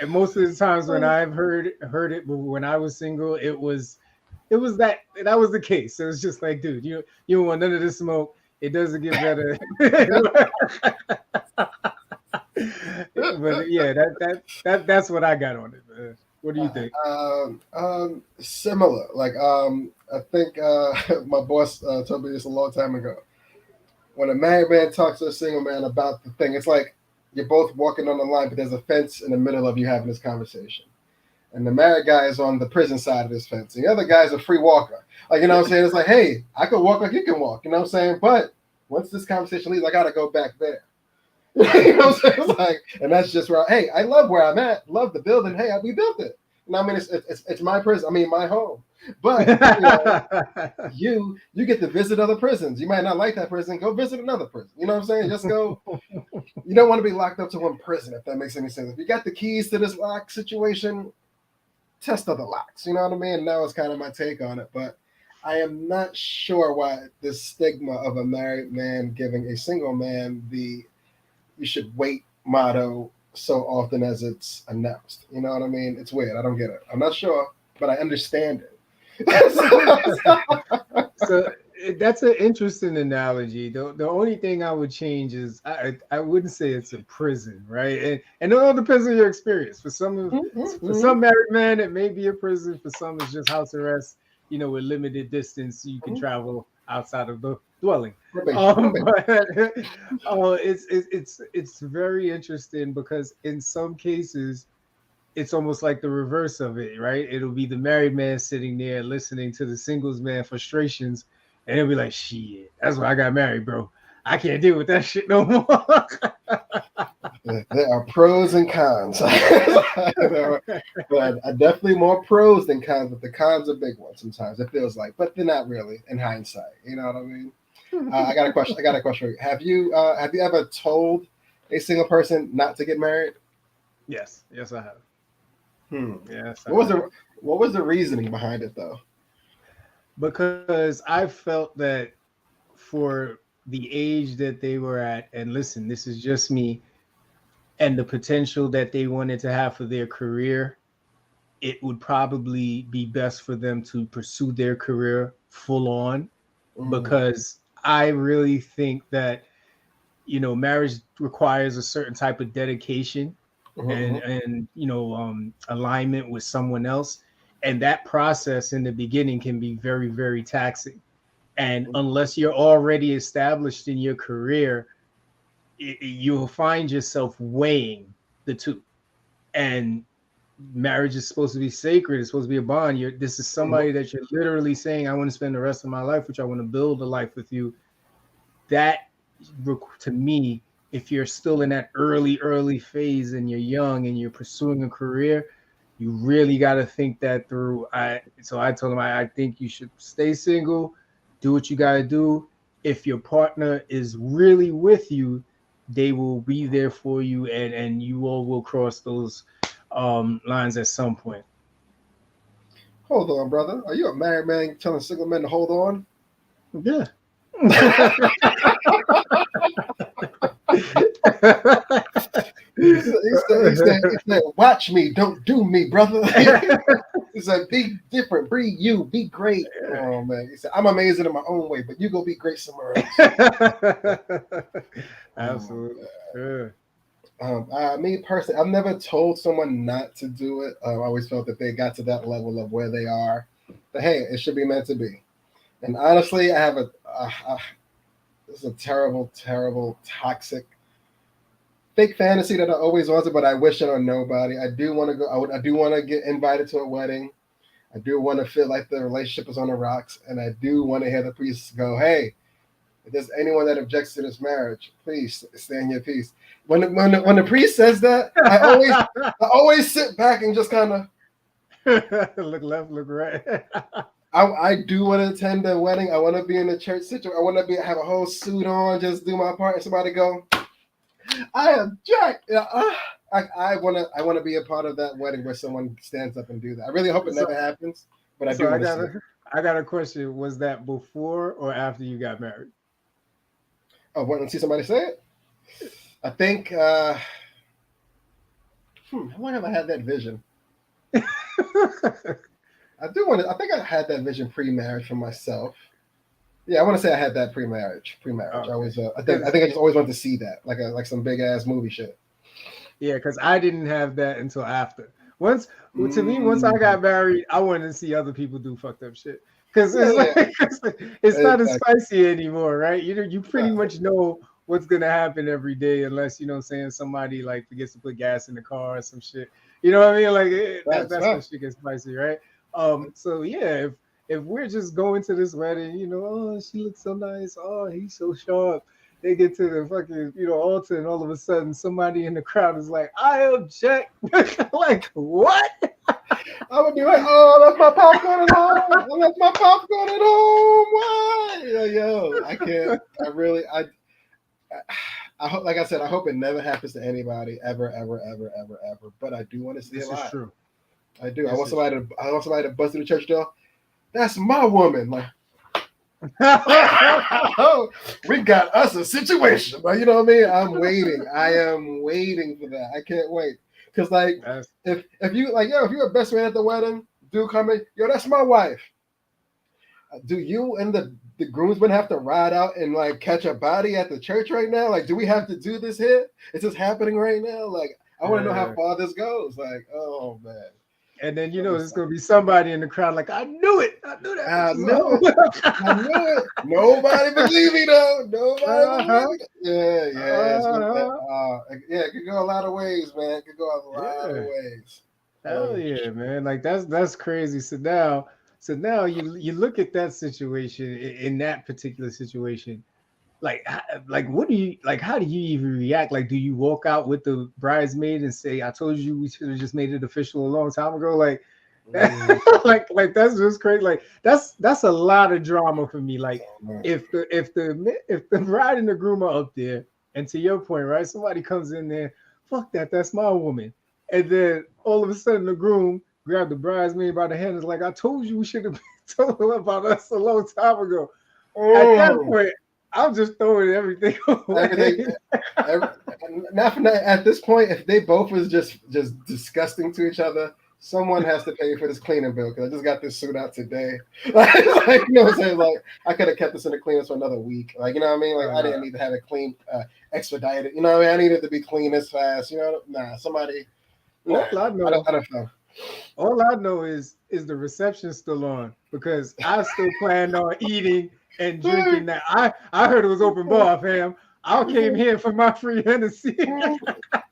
S2: most of the times when I've heard it when I was single, it was that was the case. It was just like, dude, you don't want none of this smoke. It doesn't get better. But yeah, that's what I got on it, man. What do you think?
S1: Similar. Like, I think my boss told me this a long time ago. When a married man talks to a single man about the thing, it's like you're both walking on the line, but there's a fence in the middle of you having this conversation. And the married guy is on the prison side of this fence. And the other guy's a free walker. Like, you know what I'm saying? It's like, hey, I can walk like you can walk. You know what I'm saying? But once this conversation leaves, I got to go back there. You know what I'm saying? It's like, and that's just where, hey, I love where I'm at. Love the building. Hey, we built it. You know what I mean? It's my prison. I mean, my home. But, you get to visit other prisons. You might not like that prison. Go visit another prison. You know what I'm saying? Just go. You don't want to be locked up to one prison, if that makes any sense. If you got the keys to this lock situation, test other locks. You know what I mean? And that was kind of my take on it. But I am not sure why this stigma of a married man giving a single man the "you should wait" motto so often as it's announced. You know what I mean? It's weird. I don't get it. I'm not sure, but I understand it.
S2: So that's an interesting analogy. The only thing I would change is I wouldn't say it's a prison, right? And it all depends on your experience. For some married men, it may be a prison. For some, it's just house arrest. With limited distance, you can travel outside of the dwelling. But it's very interesting because in some cases it's almost like the reverse of it, right? It'll be the married man sitting there listening to the singles man frustrations, and he'll be like, "Shit, that's why I got married, bro. I can't deal with that shit no more."
S1: There are pros and cons. There are definitely more pros than cons, but the cons are big ones sometimes. It feels like, but they're not really in hindsight. You know what I mean? I got a question. I got a question for you. Have you ever told a single person not to get married?
S2: Yes, I have.
S1: Hmm.
S2: Yes, I
S1: What was
S2: have.
S1: the reasoning behind it though?
S2: Because I felt that for the age that they were at, and listen, this is just me, and the potential that they wanted to have for their career, it would probably be best for them to pursue their career full on, because I really think that, marriage requires a certain type of dedication and alignment with someone else, and that process in the beginning can be very, very taxing. And unless you're already established in your career, you'll find yourself weighing the two. And marriage is supposed to be sacred. It's supposed to be a bond. This is somebody that you're literally saying, I want to spend the rest of my life, which I want to build a life with you. That, to me, if you're still in that early phase and you're young and you're pursuing a career, you really got to think that through. So I told him, I think you should stay single, do what you got to do. If your partner is really with you, they will be there for you, and you all will cross those lines at some point.
S1: Hold on, brother. Are you a married man telling single men to hold on?
S2: Yeah.
S1: he said, watch me, don't do me, brother. He said, be different, be you, be great. Oh man, he said, I'm amazing in my own way, but you go be great somewhere else.
S2: Absolutely.
S1: Me personally, I've never told someone not to do it. I always felt that they got to that level of where they are, that hey, it should be meant to be. And honestly, I have this is a terrible, toxic, fake fantasy that I always wanted, but I wish it on nobody. I do want to go. I do want to get invited to a wedding. I do want to feel like the relationship is on the rocks, and I do want to hear the priest go, "Hey, if there's anyone that objects to this marriage, please stay in your peace." When the priest says that, I always sit back and just kind of
S2: look left, look right.
S1: I do want to attend the wedding. I want to be in the church situation. I want to have a whole suit on, just do my part. And somebody go, I object. I want to be a part of that wedding where someone stands up and do that. I really hope it never happens, but I do want to see it.
S2: I got a question. Was that before or after you got married?
S1: Oh, want to see somebody say it? I think. When have I had that vision? I do want to. I think I had that vision pre-marriage for myself. Yeah, I want to say I had that pre-marriage. Okay. I always. I think I just always wanted to see that, like some big ass movie shit.
S2: Yeah, because I didn't have that until after. Once I got married, I wanted to see other people do fucked up shit. Because it's not as spicy anymore, right? You pretty much know what's gonna happen every day, unless somebody like forgets to put gas in the car or some shit. You know what I mean? Like that's when shit gets spicy, right? So yeah, if we're just going to this wedding, oh, she looks so nice, oh, he's so sharp. They get to the fucking, altar, and all of a sudden somebody in the crowd is like, I object. Like, what?
S1: I would be like, oh, that's my popcorn at home. That's my popcorn at home. What? Yo, I can't. I hope, like I said, I hope it never happens to anybody ever. But I do want to see it live. This is true. I do. I want somebody to bust through the church door. That's my woman. Like, we got us a situation, but you know what I mean? I'm waiting. I am waiting for that. I can't wait. Cause like if you're a best man at the wedding, dude coming, that's my wife. Do you and the groomsmen have to ride out and like catch a body at the church right now? Like, do we have to do this here? Is this happening right now? Like, I want to know how far this goes. Like, oh man.
S2: And then there's gonna be somebody in the crowd like, I knew it. I knew that.
S1: I knew it. Nobody believe me though. Nobody believe me. Yeah. It could go a lot of ways, man. It could go a lot of ways.
S2: Hell yeah, man. Like that's crazy. So now you look at that situation, in that particular situation. Like what do you like? How do you even react? Like, do you walk out with the bridesmaid and say, "I told you we should have just made it official a long time ago"? Like, like that's just crazy. Like that's a lot of drama for me. Like, if the bride and the groom are up there, and to your point, right? Somebody comes in there, fuck that, that's my woman, and then all of a sudden the groom grab the bridesmaid by the hand and is like, "I told you we should have told her about us a long time ago." At that point, I'm just throwing everything away.
S1: Everything. At this point, if they both was just disgusting to each other, someone has to pay for this cleaning bill because I just got this suit out today. Like, you know what I'm saying? Like, I could have kept this in the cleaners for another week. Like, you know what I mean? Like, I didn't need to have it clean, expedited. You know what I mean? I needed to be clean as fast. You know, somebody.
S2: All I know.
S1: I don't know.
S2: All I know is the reception still on because I still planned on eating and drinking that. I heard it was open bar, fam. I came here for my free Hennessy.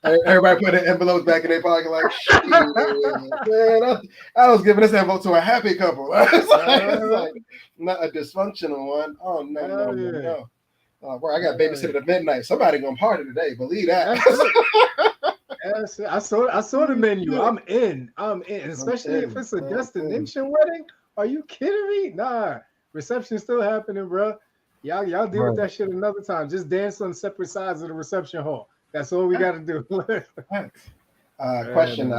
S1: Everybody put their envelopes back in their pocket like, shit, man, I was giving this envelope to a happy couple. It's like not a dysfunctional one. Oh, no. Where I got babysitter at midnight. Somebody gonna party today. Believe that.
S2: I saw the menu. I'm in. Especially if it's a destination wedding. Are you kidding me? Nah. Reception's still happening, bro. Y'all deal with that shit another time. Just dance on separate sides of the reception hall. That's all we got to do.
S1: Question.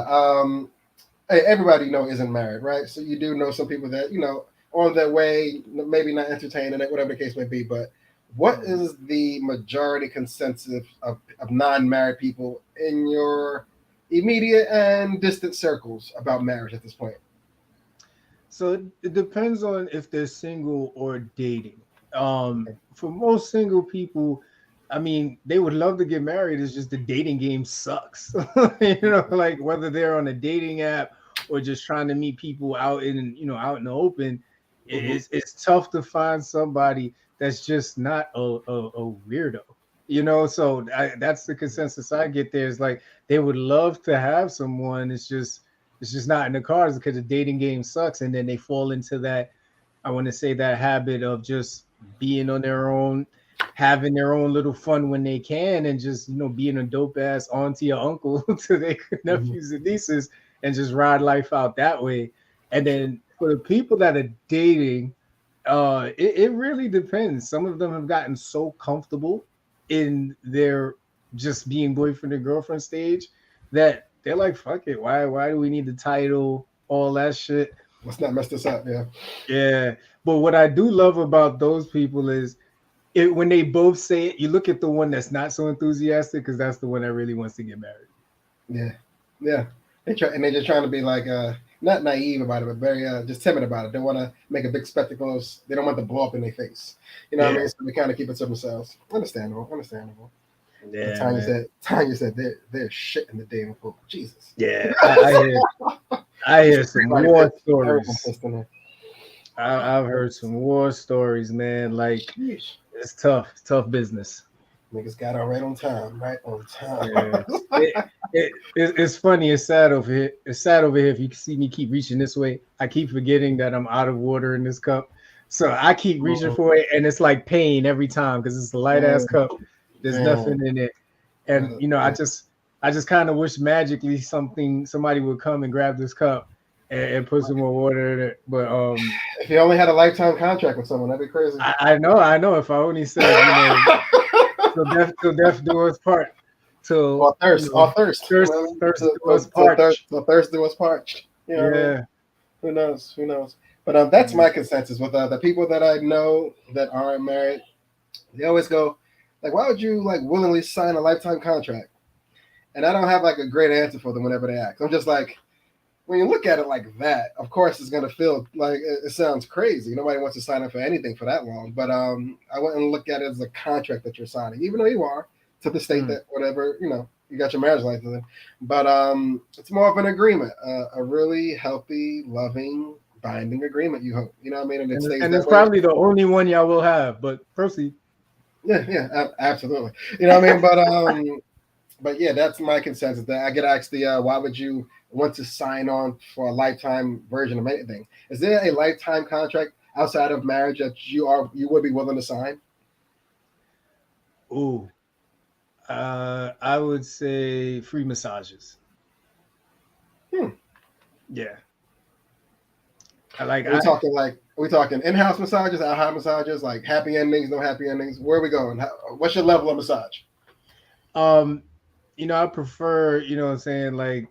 S1: Hey, everybody isn't married, right? So you do know some people that on their way, maybe not entertaining it, whatever the case may be. But what is the majority consensus of non-married people in your immediate and distant circles about marriage at this point?
S2: So it depends on if they're single or dating. For most single people, I mean, they would love to get married. It's just the dating game sucks. Like whether they're on a dating app or just trying to meet people out in the open, it's tough to find somebody that's just not a weirdo. So that's the consensus I get there. Is like they would love to have someone. It's just not in the cards because the dating game sucks, and then they fall into that. I want to say that habit of just being on their own, having their own little fun when they can, and just being a dope ass auntie or uncle to their nephews and nieces, and just ride life out that way. And then for the people that are dating, it really depends. Some of them have gotten so comfortable in their just being boyfriend and girlfriend stage that they're like, fuck it. Why do we need the title? All that shit.
S1: Let's not mess this up.
S2: Yeah. But what I do love about those people is when they both say it, you look at the one that's not so enthusiastic because that's the one that really wants to get married.
S1: Yeah. They're just trying to be like not naive about it, but very just timid about it. They want to make a big spectacle. They don't want to blow up in their face. You know what I mean? So they kind of keep it to themselves. Understandable. Yeah. Tanya said they're shit in the dating pool. Jesus.
S2: Yeah. I hear some war stories. I've heard some war stories, man. Like it's tough business.
S1: Niggas got on right on time.
S2: Yeah. It's funny. It's sad over here. If you can see me keep reaching this way, I keep forgetting that I'm out of water in this cup. So I keep reaching for it, and it's like pain every time because it's a light ass cup. There's nothing in it, and I just kind of wish magically somebody would come and grab this cup and put some more water in it. But
S1: if you only had a lifetime contract with someone, that'd be crazy.
S2: I know. If I only said till death do us part. Till
S1: thirst do us parched.
S2: Yeah.
S1: Who knows? But that's my consensus with the people that I know that aren't married. They always go like, "Why would you like willingly sign a lifetime contract?" And I don't have like a great answer for them whenever they ask. I'm just like, when you look at it like that, of course it's gonna feel like it sounds crazy. Nobody wants to sign up for anything for that long. But I wouldn't look at it as a contract that you're signing, even though you are to the state that whatever you got your marriage license in. But it's more of an agreement, a really healthy, loving, binding agreement. You hope, you know what I mean,
S2: and it's probably the only one y'all will have. But proceed.
S1: Yeah, absolutely. You know what I mean, but yeah, that's my consensus. That I get asked why would you want to sign on for a lifetime version of anything? Is there a lifetime contract outside of marriage that you would be willing to sign?
S2: Ooh, I would say free massages. Yeah.
S1: Are we talking in-house massages, out-house massages, like happy endings, no happy endings? Where are we going? What's your level of massage?
S2: I prefer, what I'm saying, like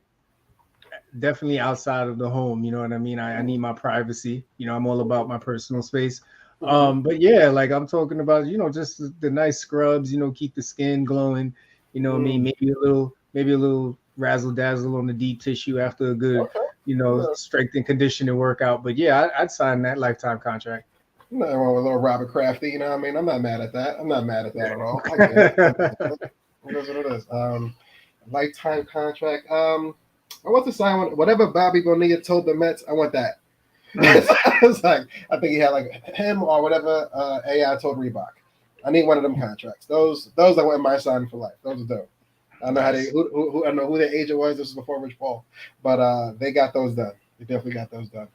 S2: definitely outside of the home. You know what I mean? I need my privacy. I'm all about my personal space. But yeah, like I'm talking about, just the nice scrubs, keep the skin glowing, what I mean, maybe a little razzle dazzle on the deep tissue after a good,
S1: Okay. Yeah.
S2: strength and conditioning workout. But yeah, I'd sign that lifetime contract.
S1: Nothing wrong with a little Robert Crafty, you know what I mean? I'm not mad at that. I'm not mad at that at all. I get it. It is what it is. Lifetime contract. I want to sign one. Whatever Bobby Bonilla told the Mets, I want that. It's like I think he had like him or whatever AI told Reebok. I need one of them contracts. Those I want my sign for life. Those are dope. I know I don't know who their agent was. This was before Rich Paul, but they got those done. They definitely got those done.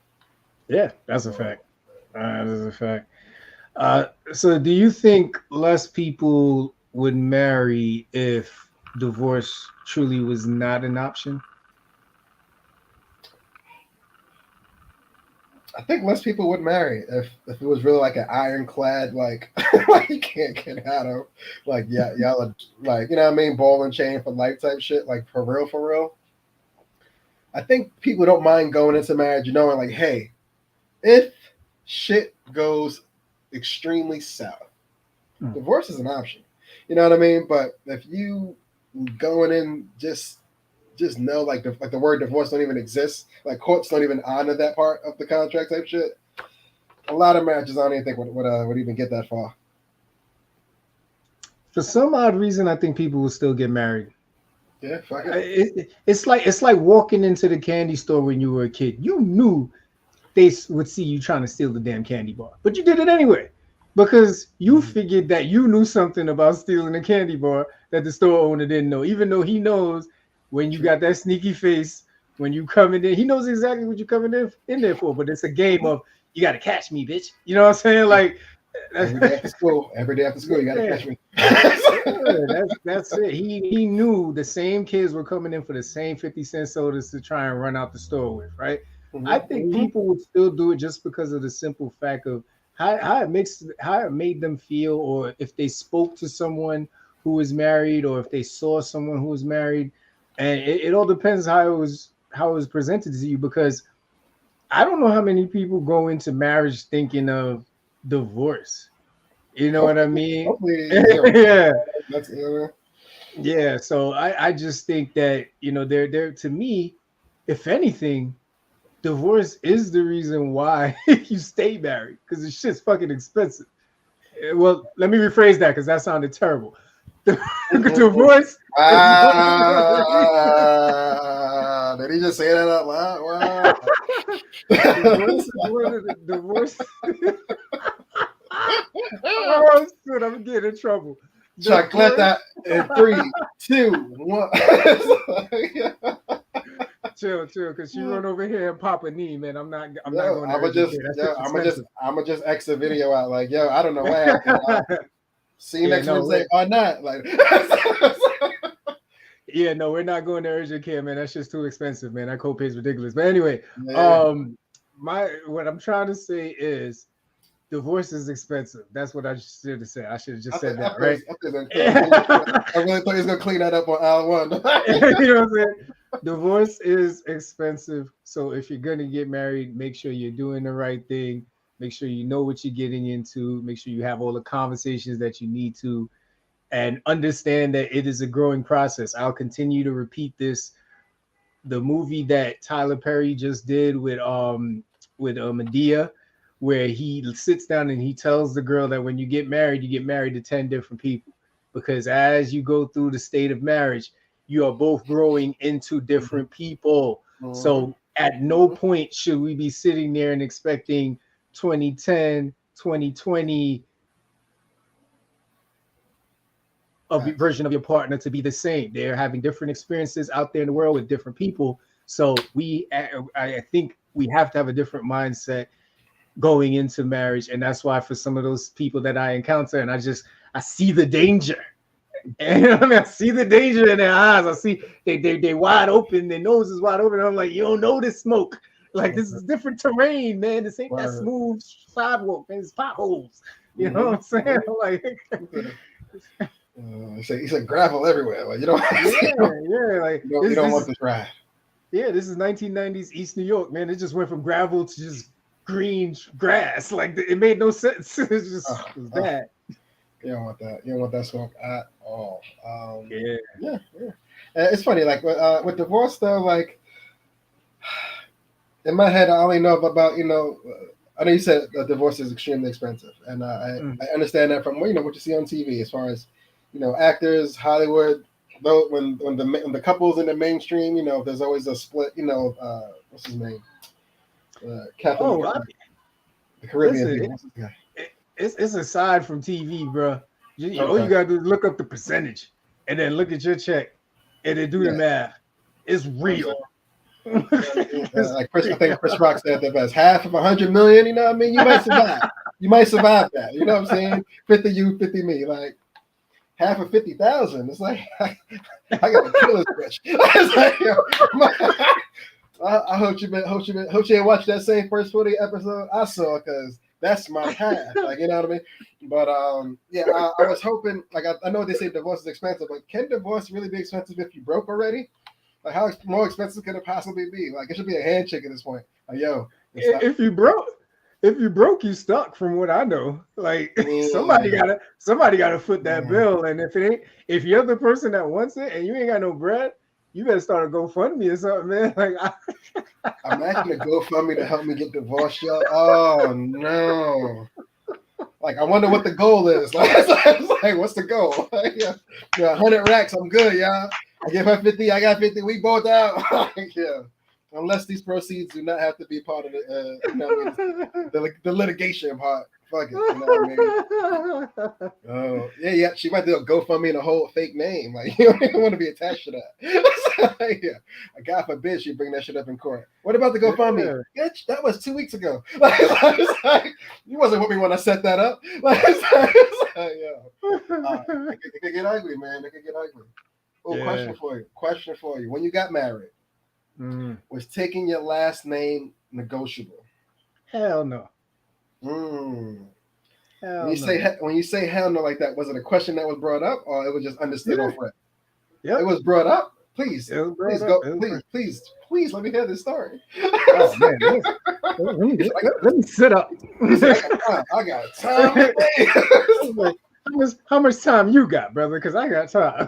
S2: Yeah, that's a fact. That is a fact. So do you think less people would marry if divorce truly was not an option?
S1: I think less people would marry if it was really like an ironclad, like like you can't get out of, like y'all are, like, you know what I mean, ball and chain for life type shit, like for real, for real. I think people don't mind going into marriage knowing like, hey, if shit goes extremely south, divorce is an option. You know what I mean? But if you going in just know like the word divorce don't even exist. Like courts don't even honor that part of the contract type shit. A lot of marriages I don't even think would even get that far.
S2: For some odd reason, I think people will still get married.
S1: Yeah, fuck it.
S2: It's like walking into the candy store when you were a kid. You knew they would see you trying to steal the damn candy bar, but you did it anyway because you figured that you knew something about stealing a candy bar that the store owner didn't know, even though he knows. When you got that sneaky face, when you coming in, he knows exactly what you're coming in there for. But it's a game of you got to catch me, bitch. You know what I'm saying? Like
S1: every day after school, you got to catch me.
S2: That's it. He knew the same kids were coming in for the same 50-cent sodas to try and run out the store with, right? Mm-hmm. I think people would still do it just because of the simple fact of how it made them feel, or if they spoke to someone who was married, or if they saw someone who was married. And it all depends how it was presented to you, because I don't know how many people go into marriage thinking of divorce. You know what I mean? Yeah. Yeah. So I just think that, they're to me, if anything, divorce is the reason why you stay married, because it's just fucking expensive. Well, let me rephrase that because that sounded terrible. Divorce.
S1: Did he just say that out loud? Wow.
S2: Divorce. Oh shit! I'm getting in trouble.
S1: Chuck, let that in 3, 2, 1.
S2: Chill, because she run over here and pop a knee, man. I'm not going
S1: to. I'm gonna just X the video out. Like, yo, I don't know what happened. See you next Wednesday or not. Like,
S2: yeah, no, we're not going to urgent care, man. That's just too expensive, man. That copay is ridiculous. But anyway, what I'm trying to say is divorce is expensive. That's what I should have said. I should have just said that, right?
S1: I really thought he was gonna clean that up on aisle 1.
S2: You know what I'm saying? Divorce is expensive. So if you're gonna get married, make sure you're doing the right thing. Make sure you know what you're getting into. Make sure you have all the conversations that you need to, and understand that it is a growing process. I'll continue to repeat this. The movie that Tyler Perry just did with Medea, where he sits down and he tells the girl that when you get married to 10 different people, because as you go through the state of marriage, you are both growing into different people. Mm-hmm. So at no point should we be sitting there and expecting 2010, 2020 a version of your partner to be the same. They're having different experiences out there in the world with different people. So I think we have to have a different mindset going into marriage. And that's why for some of those people that I encounter, and I see the danger. And I see the danger in their eyes. I see they wide open, their nose is wide open. I'm like, you don't know this smoke. Like, this is different terrain, man. This ain't that smooth sidewalk, man. It's potholes. You know what I'm saying? Like,
S1: he said gravel everywhere. Like, you don't.
S2: Like
S1: you don't want this ride.
S2: Yeah, this is 1990s East New York, man. It just went from gravel to just green grass. Like it made no sense. It was bad.
S1: You don't want that. You don't want that smoke at all.
S2: Yeah.
S1: Yeah. It's funny, like with divorce though, like in my head, I only know about I know you said that divorce is extremely expensive, and I understand that from what you see on TV as far as actors, Hollywood. Though when the couples in the mainstream, there's always a split. What's his name? Captain the Caribbean
S2: listen,
S1: people. What's his guy?
S2: It's aside from TV, bro. All
S1: Okay.
S2: you gotta do is look up the percentage and then look at your check and then do the math. It's real.
S1: Like I think Chris Rock said that best. Half of 100 million, you know what I mean? You might survive. You might survive that. You know what I'm saying? 50 you, 50 me. Like half of 50,000. It's like I got to kill this bitch. It's like, I hope you ain't watched that same first 40 episode I saw, because that's my path. Like, you know what I mean? But I was hoping, like I know they say divorce is expensive, but can divorce really be expensive if you broke already? Like, how more expensive could it possibly be? Like, it should be a handshake at this point. Like, yo,
S2: if you broke, you stuck. From what I know, like somebody gotta foot that bill. And if you're the person that wants it and you ain't got no bread, you better start a GoFundMe or something, man. Like,
S1: I'm asking a GoFundMe to help me get divorced, y'all. Oh no! Like, I wonder what the goal is. Like, what's the goal? Like, 100 racks, I'm good, y'all. I give her 50, I got 50. We both out. Yeah. Unless these proceeds do not have to be part of the litigation part. Fuck it. You know what I mean? Oh, yeah. She might do a GoFundMe and a whole fake name. Like, you don't even want to be attached to that. Yeah. God forbid she bring that shit up in court. What about the GoFundMe? Bitch, that was 2 weeks ago. Like, you wasn't with me when I set that up. Like, it could get ugly, man. It could get ugly. Oh, question for you. When you got married, was taking your last name negotiable?
S2: Hell no.
S1: When you say hell no like that, was it a question that was brought up, or it was just understood off rip?
S2: Yeah,
S1: it was brought up. Please let me hear this story.
S2: Oh man, let me sit up.
S1: I got time.
S2: How much time you got, brother? Because I got time.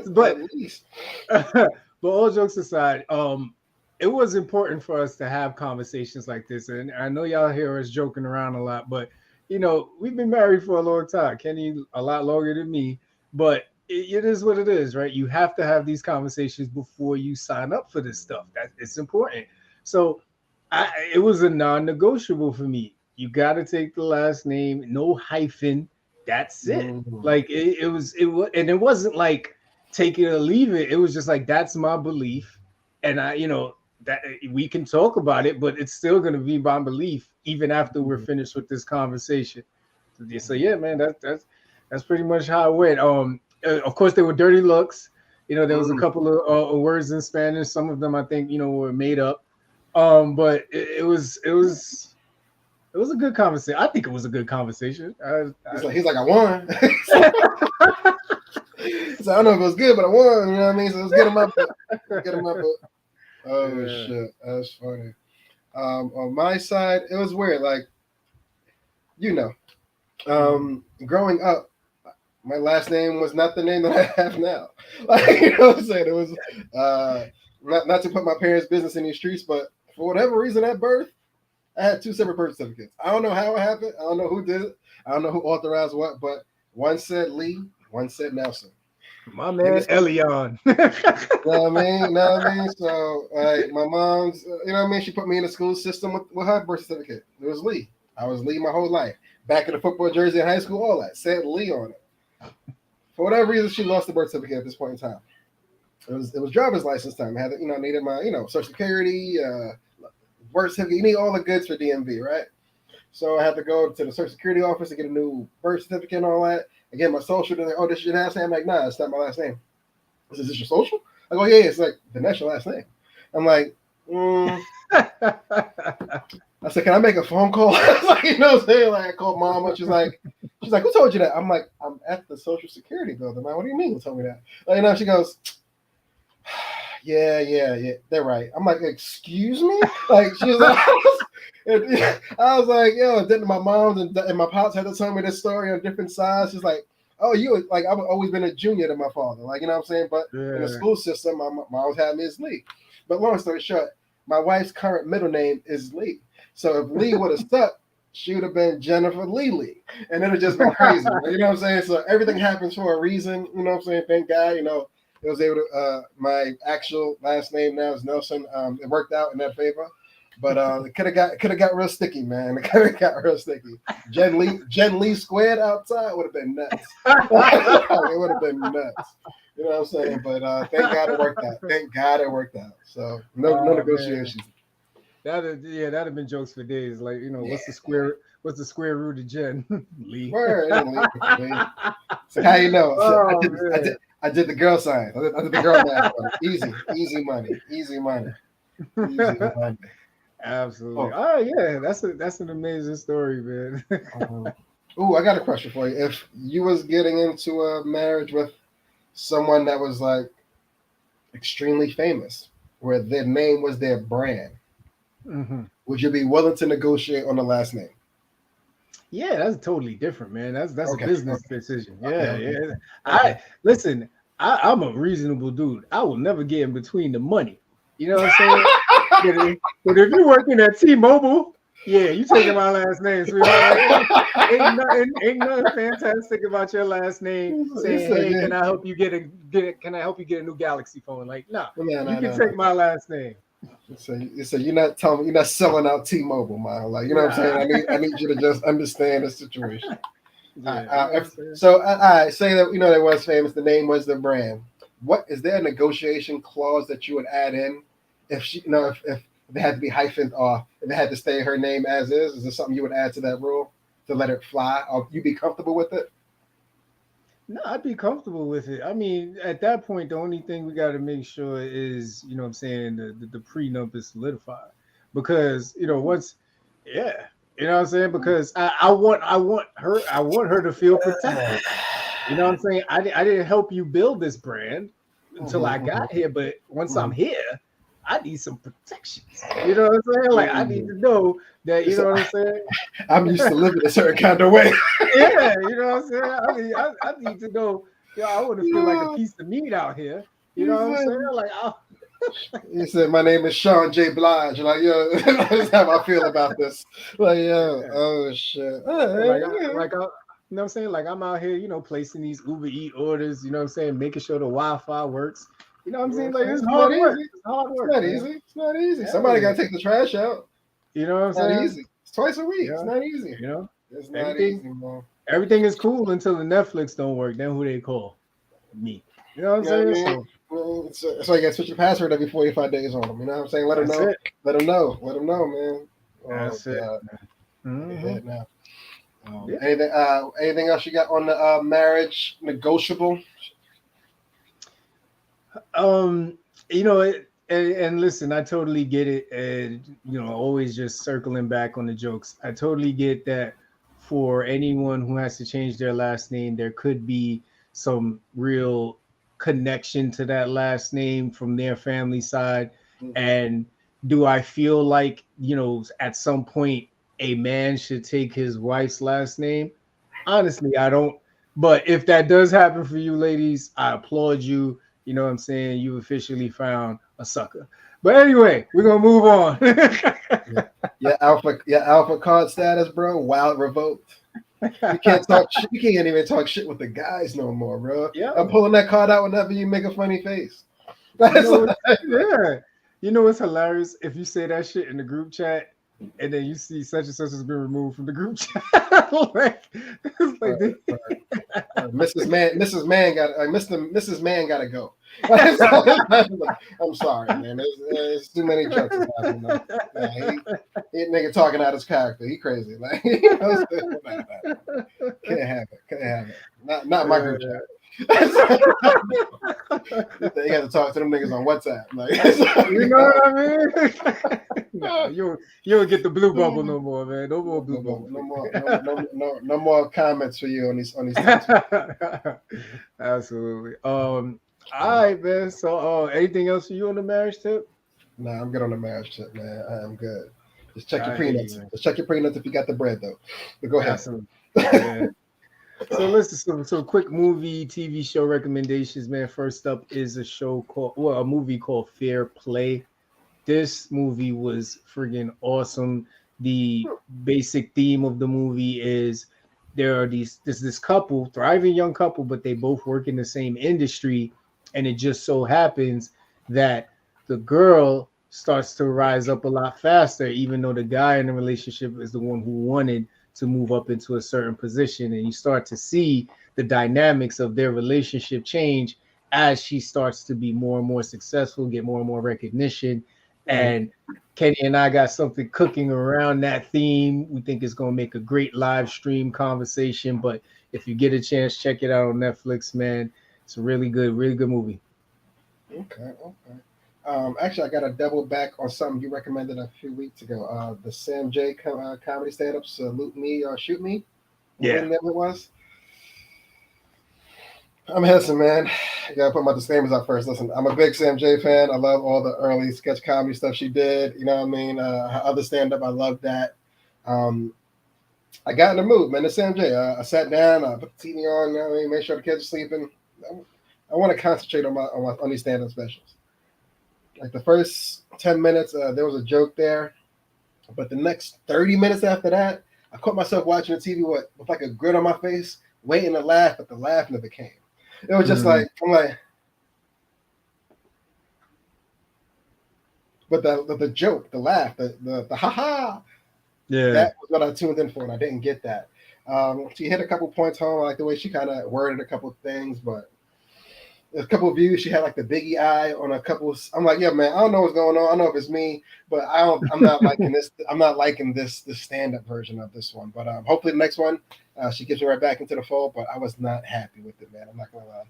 S2: But
S1: at least.
S2: But all jokes aside, it was important for us to have conversations like this. And I know y'all hear us joking around a lot, but we've been married for a long time. Kenny a lot longer than me, but it is what it is, right? You have to have these conversations before you sign up for this stuff. It's important. So it was a non-negotiable for me. You got to take the last name, no hyphen. That's it. Like it was, and it wasn't like take it or leave it. It was just like, that's my belief. And that we can talk about it, but it's still going to be my belief even after we're finished with this conversation. So yeah, man, that's pretty much how it went. Of course there were dirty looks. There was a couple of words in Spanish. Some of them I think, were made up. But it was a good conversation. I think it was a good conversation.
S1: He's like, I won. So I don't know if it was good, but I won. You know what I mean? So let's get him up. Oh shit, that's funny. On my side, it was weird. Like, growing up, my last name was not the name that I have now. Like, you know what I'm saying? It was not to put my parents' business in these streets, but for whatever reason at birth, I had 2 separate birth certificates. I don't know how it happened. I don't know who did it. I don't know who authorized what, but one said Lee, one said Nelson.
S2: My man, Elion.
S1: You know what I mean? So, my mom's, she put me in the school system with her birth certificate. It was Lee. I was Lee my whole life. Back in the football jersey in high school, all that. Said Lee on it. For whatever reason, she lost the birth certificate at this point in time. It was driver's license time. I had needed my, Social Security, birth certificate. You need all the goods for DMV, right? So I had to go to the Social Security office to get a new birth certificate and all that. I get my social. They're like, oh, this is your last name? I'm like, nah, it's not my last name. I said, is this your social? I go, yeah, it's like, then that's your last name. I'm like, I said, can I make a phone call? I was like, you know what I'm saying? Like, I called mom, and she's like, who told you that? I'm like, I'm at the Social Security building, man. What do you mean who told me that? Like, she goes, yeah, they're right. I'm like, excuse me? Like, she's like, And I was like, yo, then my mom and my pops had to tell me this story on different sides. She's like, oh, you like I've always been a junior to my father, like you know what I'm saying. But in the school system, my mom had me as Lee. But long story short, my wife's current middle name is Lee. So if Lee would have stuck, she would have been Jennifer Lee. And it would have just been crazy. You know what I'm saying? So everything happens for a reason. You know what I'm saying? Thank God, you know, it was able to my actual last name now is Nelson. It worked out in that favor. But it could have got real sticky, man. It could have got real sticky. Jen Lee squared outside would have been nuts. It would have been nuts. You know what I'm saying? But thank God it worked out. Thank God it worked out. So no negotiations.
S2: That'd have been jokes for days. Like, you know, what's the square root of Jen? Lee.
S1: Word, Lee. So how you know? So I did the girl sign. I did the girl math. Easy money.
S2: Absolutely. Oh yeah, that's an amazing story, man.
S1: Ooh, I got a question for you. If you was getting into a marriage with someone that was like extremely famous, where their name was their brand, would you be willing to negotiate on the last name?
S2: Yeah, that's totally different, man. That's
S1: Okay.
S2: a business decision. Yeah,
S1: Okay.
S2: yeah. I'm a reasonable dude. I will never get in between the money. You know what I'm saying? But if you're working at T-Mobile, yeah, you taking my last name, sweetheart. Ain't nothing fantastic about your last name. Saying, hey, can I help you get a new Galaxy phone? Like, no, you can take my last name.
S1: So you're not telling me you're not selling out T-Mobile, man. Like you know what I'm saying. I need you to just understand the situation.
S2: Yeah,
S1: all right, say that you know they was famous. The name was the brand. What is there a negotiation clause that you would add in if she, you know, if they had to be hyphened or if they had to stay her name as is? Is there something you would add to that rule to let it fly? Or you be comfortable with it?
S2: No, I'd be comfortable with it. I mean, at that point, the only thing we got to make sure is, you know what I'm saying, the prenup is solidified. Because, you know, once, yeah, you know what I'm saying? Because I want her to feel protected. You know what I'm saying? I didn't help you build this brand until I got here, but once I'm here, I need some protections. You know what I'm saying? Like I need to know that, you know what I'm saying?
S1: I'm used to living a certain kind of way.
S2: Yeah, you know what I'm saying? I need to know, I want to feel like a piece of meat out here. You know what I'm saying? Like,
S1: he said, "My name is Sean J. Blige." Like, yo, that's how I feel about this. Like, yo, oh shit.
S2: Like, you know what I'm saying? Like, I'm out here, you know, placing these Uber Eat orders. You know what I'm saying? Making sure the Wi-Fi works. You know what I'm saying? Like, it's hard work. It's hard work.
S1: It's not easy. Yeah, somebody got to take the trash out.
S2: You know what I'm saying?
S1: Not easy. It's twice a week. It's not easy.
S2: You know,
S1: it's not easy, man.
S2: Everything is cool until the Netflix don't work. Then who they call? Me. You know what I'm saying?
S1: So you got to switch your password every 45 days on them. You know what I'm saying? Let them know. Let them know. Let them know, man.
S2: That's it.
S1: Now. Anything else you got on the marriage negotiable?
S2: You know, and listen, I totally get it. And, you know, always just circling back on the jokes. I totally get that for anyone who has to change their last name, there could be some real connection to that last name from their family side. And do I feel like, you know, at some point a man should take his wife's last name? Honestly, I don't. But if that does happen for you ladies, I applaud you. You know what I'm saying? You officially found a sucker. But anyway, we're gonna move on.
S1: Yeah, alpha card status, bro. Wild revoked. You can't talk shit. You can't even talk shit with the guys no more, bro. Yeah. I'm pulling that card out whenever you make a funny face.
S2: You know what's hilarious? If you say that shit in the group chat and then you see such and such has been removed from the group chat.
S1: Mrs. Man gotta go. I'm sorry, man. There's too many jokes. He nigga talking out his character. He crazy. Like, can't have it. Not my group chat. You got to talk to them niggas on WhatsApp. Like,
S2: you know what I mean? No, you don't get the blue bubble no more, man. No more blue bubble.
S1: No more comments for you on these.
S2: Absolutely. All right, man. So, anything else for you on the marriage tip?
S1: Nah, I'm good on the marriage tip, man. I am good. Just check your
S2: I hear you,
S1: prenups.
S2: man.
S1: Just check your prenups if you got the bread though. But go ahead.
S2: Absolutely. Yeah. So listen, some quick movie, TV show recommendations, man. First up is a movie called Fair Play. This movie was friggin' awesome. The basic theme of the movie is there's this couple, thriving young couple, but they both work in the same industry, and it just so happens that the girl starts to rise up a lot faster, even though the guy in the relationship is the one who wanted to move up into a certain position. And you start to see the dynamics of their relationship change as she starts to be more and more successful, get more and more recognition. And Kenny and I got something cooking around that theme. We think it's going to make a great live stream conversation. But if you get a chance, check it out on Netflix, man. It's a really good movie.
S1: Okay. Actually, I got to double back on something you recommended a few weeks ago. The Sam J comedy stand-up, Salute Me or Shoot Me.
S2: Yeah.
S1: Whatever it was. I'm hesitant, man. I gotta put my disclaimers out first. Listen, I'm a big Sam J fan. I love all the early sketch comedy stuff she did. You know what I mean? Her other stand-up, I love that. I got in the mood, man. The Sam J. I sat down, I put the TV on. You know what I mean? Make sure the kids are sleeping. I want to concentrate on these stand-up specials. Like the first 10 minutes, there was a joke there, but the next 30 minutes after that, I caught myself watching the TV with like a grin on my face, waiting to laugh, but the laugh never came. It was just like, I'm like, but the joke, the laugh, the ha-ha,
S2: Yeah.
S1: that was what I tuned in for, and I didn't get that. She hit a couple points home. I like the way she kind of worded a couple of things, but a couple of views, she had like the Biggie eye on a couple. I'm like, yeah, man, I don't know what's going on. I don't know if it's me, but I'm not liking this. I'm not liking this stand-up version of this one. But hopefully the next one, she gets me right back into the fold. But I was not happy with it, man. I'm not gonna lie.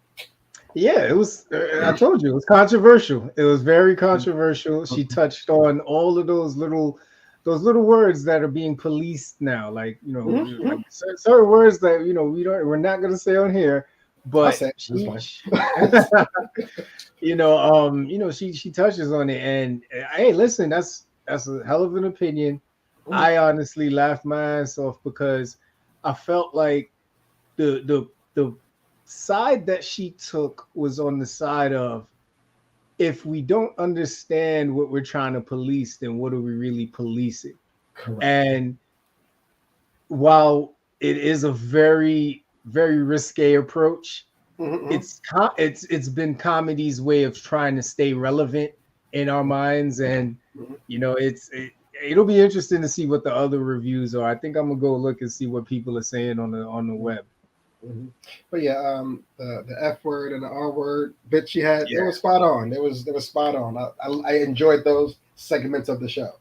S2: Yeah, it was. I told you it was controversial. It was very controversial. She touched on all of those little words that are being policed now, like like certain words that we're not gonna say on here. But she touches on it, and hey, listen, that's a hell of an opinion. I honestly laughed my ass off because I felt like the side that she took was on the side of, if we don't understand what we're trying to police, then what are we really policing?
S1: Correct.
S2: And while it is a very, very risque approach, it's been comedy's way of trying to stay relevant in our minds, and it'll be interesting to see what the other reviews are. I think I'm gonna go look and see what people are saying on the web.
S1: But yeah, the F word and the R word bit she had, it was spot on. It was spot on. I enjoyed those segments of the show,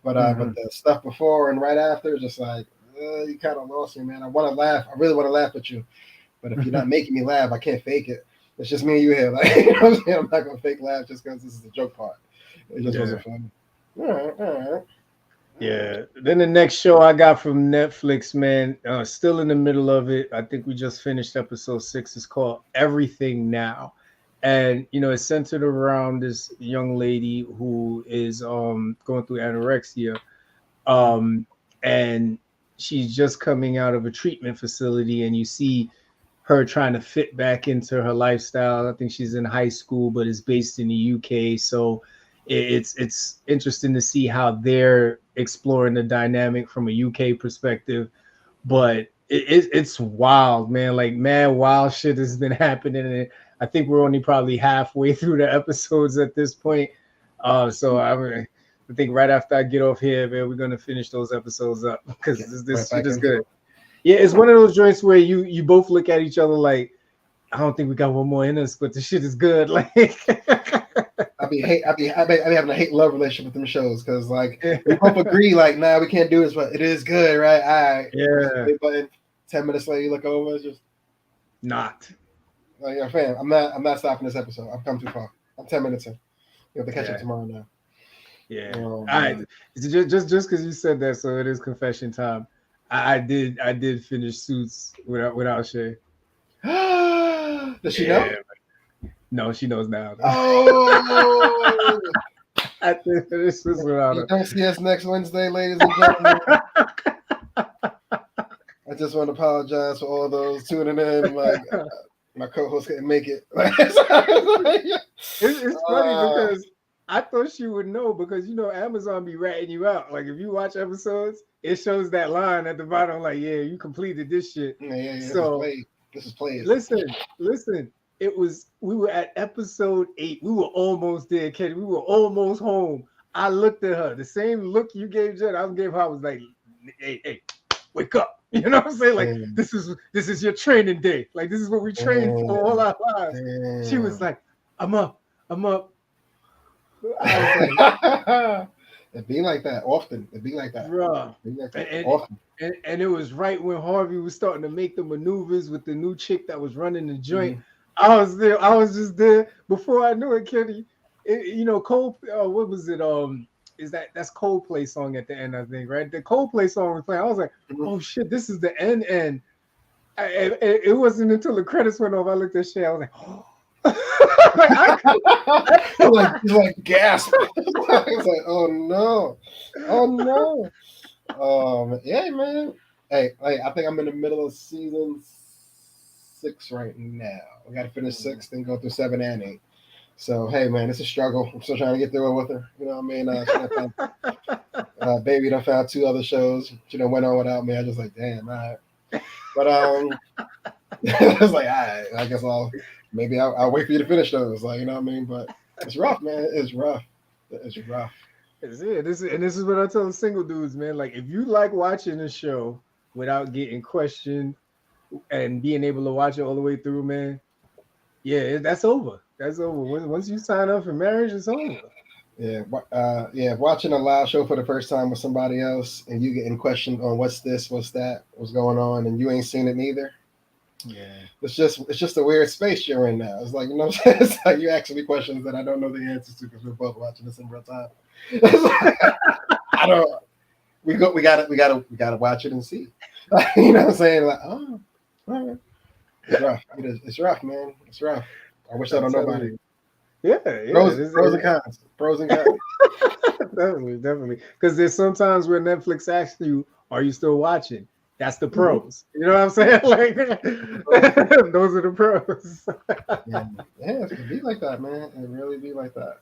S1: but the stuff before and right after, just like you kind of lost me, man. I want to laugh. I really want to laugh with you, but if you're not making me laugh, I can't fake it. It's just me and you here. Like, you know what I'm saying? I'm not gonna fake laugh just because this is the joke part. It just wasn't funny. All right.
S2: Yeah. Then the next show I got from Netflix, man, still in the middle of it. I think we just finished episode 6. It's called Everything Now. And, it's centered around this young lady who is going through anorexia. And she's just coming out of a treatment facility, and you see her trying to fit back into her lifestyle. I think she's in high school, but is based in the UK. So it's interesting to see how they're exploring the dynamic from a UK perspective, but it's wild, man. Like, mad wild shit has been happening, and I think we're only probably halfway through the episodes at this point. So I think right after I get off here, man, we're gonna finish those episodes up because this shit is good. Yeah, it's one of those joints where you both look at each other like, I don't think we got one more in us, but the shit is good. Like,
S1: I be having a hate love relationship with them shows because like we both agree like, nah, we can't do this, but it is good, right? All right.
S2: Yeah.
S1: But 10 minutes later, you look over, it's just
S2: not.
S1: Like, yeah, fam, I'm not stopping this episode. I've come too far. I'm 10 minutes in. You have to catch up tomorrow now.
S2: Yeah. All right. Just because you said that, so it is confession time. I did finish Suits without Shay.
S1: Does she know?
S2: No, she knows now.
S1: Oh,
S2: I think this is without
S1: You don't see us next Wednesday, ladies and gentlemen. I just want to apologize for all those tuning in. Like my co-host couldn't make it.
S2: It's funny because I thought she would know because Amazon be ratting you out. Like if you watch episodes, it shows that line at the bottom, like, yeah, you completed this shit.
S1: Yeah.
S2: So
S1: this is played.
S2: Listen. We were at episode 8. We were almost there, Kenny. We were almost home. I looked at her. The same look you gave Jen, I gave her. I was like, hey, wake up. You know what I'm saying? Like, this is your training day. Like, this is what we trained for all our lives. She was like, I'm up. I was
S1: like, it be like that often. It be like that.
S2: Bruh.
S1: Often.
S2: And it was right when Harvey was starting to make the maneuvers with the new chick that was running the joint. I was there. I was just there before I knew it, Kenny. Cole. What was it? That's Coldplay song at the end, I think, right? The Coldplay song was playing. I was like, oh shit, this is the end. And it wasn't until the credits went off. I looked at Shay. I was like, oh.
S1: like gasp. It's like, oh no. Yeah, man. Hey, I think I'm in the middle of season 6 right now. We got to finish 6, then go through 7 and 8. So hey, man, it's a struggle. I'm still trying to get through it with her. You know what I mean? Baby done found 2 other shows. She done went on without me. I just like, damn, all right. But I was like, all right, I guess I'll wait for you to finish those. Like, you know what I mean? But it's rough, man. It's rough. It's rough.
S2: This is what I tell the single dudes, man. Like, if you like watching a show without getting questioned and being able to watch it all the way through, man, yeah, that's over. That's over. Once you sign up for marriage, it's over.
S1: Yeah, watching a live show for the first time with somebody else and you getting questioned on what's this, what's that, what's going on, and you ain't seen it neither.
S2: Yeah, it's
S1: just a weird space you're in now. It's like, you know what I'm saying? It's like you asking me questions that I don't know the answers to because we're both watching this in real time. I don't. We gotta watch it and see. You know what I'm saying? Like, oh, all right. It's rough. It's rough, man. It's rough. I wish that on nobody.
S2: Yeah.
S1: Pros and cons.
S2: Definitely. Because there's sometimes where Netflix asks you, "Are you still watching?" That's the pros. You know what I'm saying? Like, those are the pros.
S1: It be like that, man. It really be like that.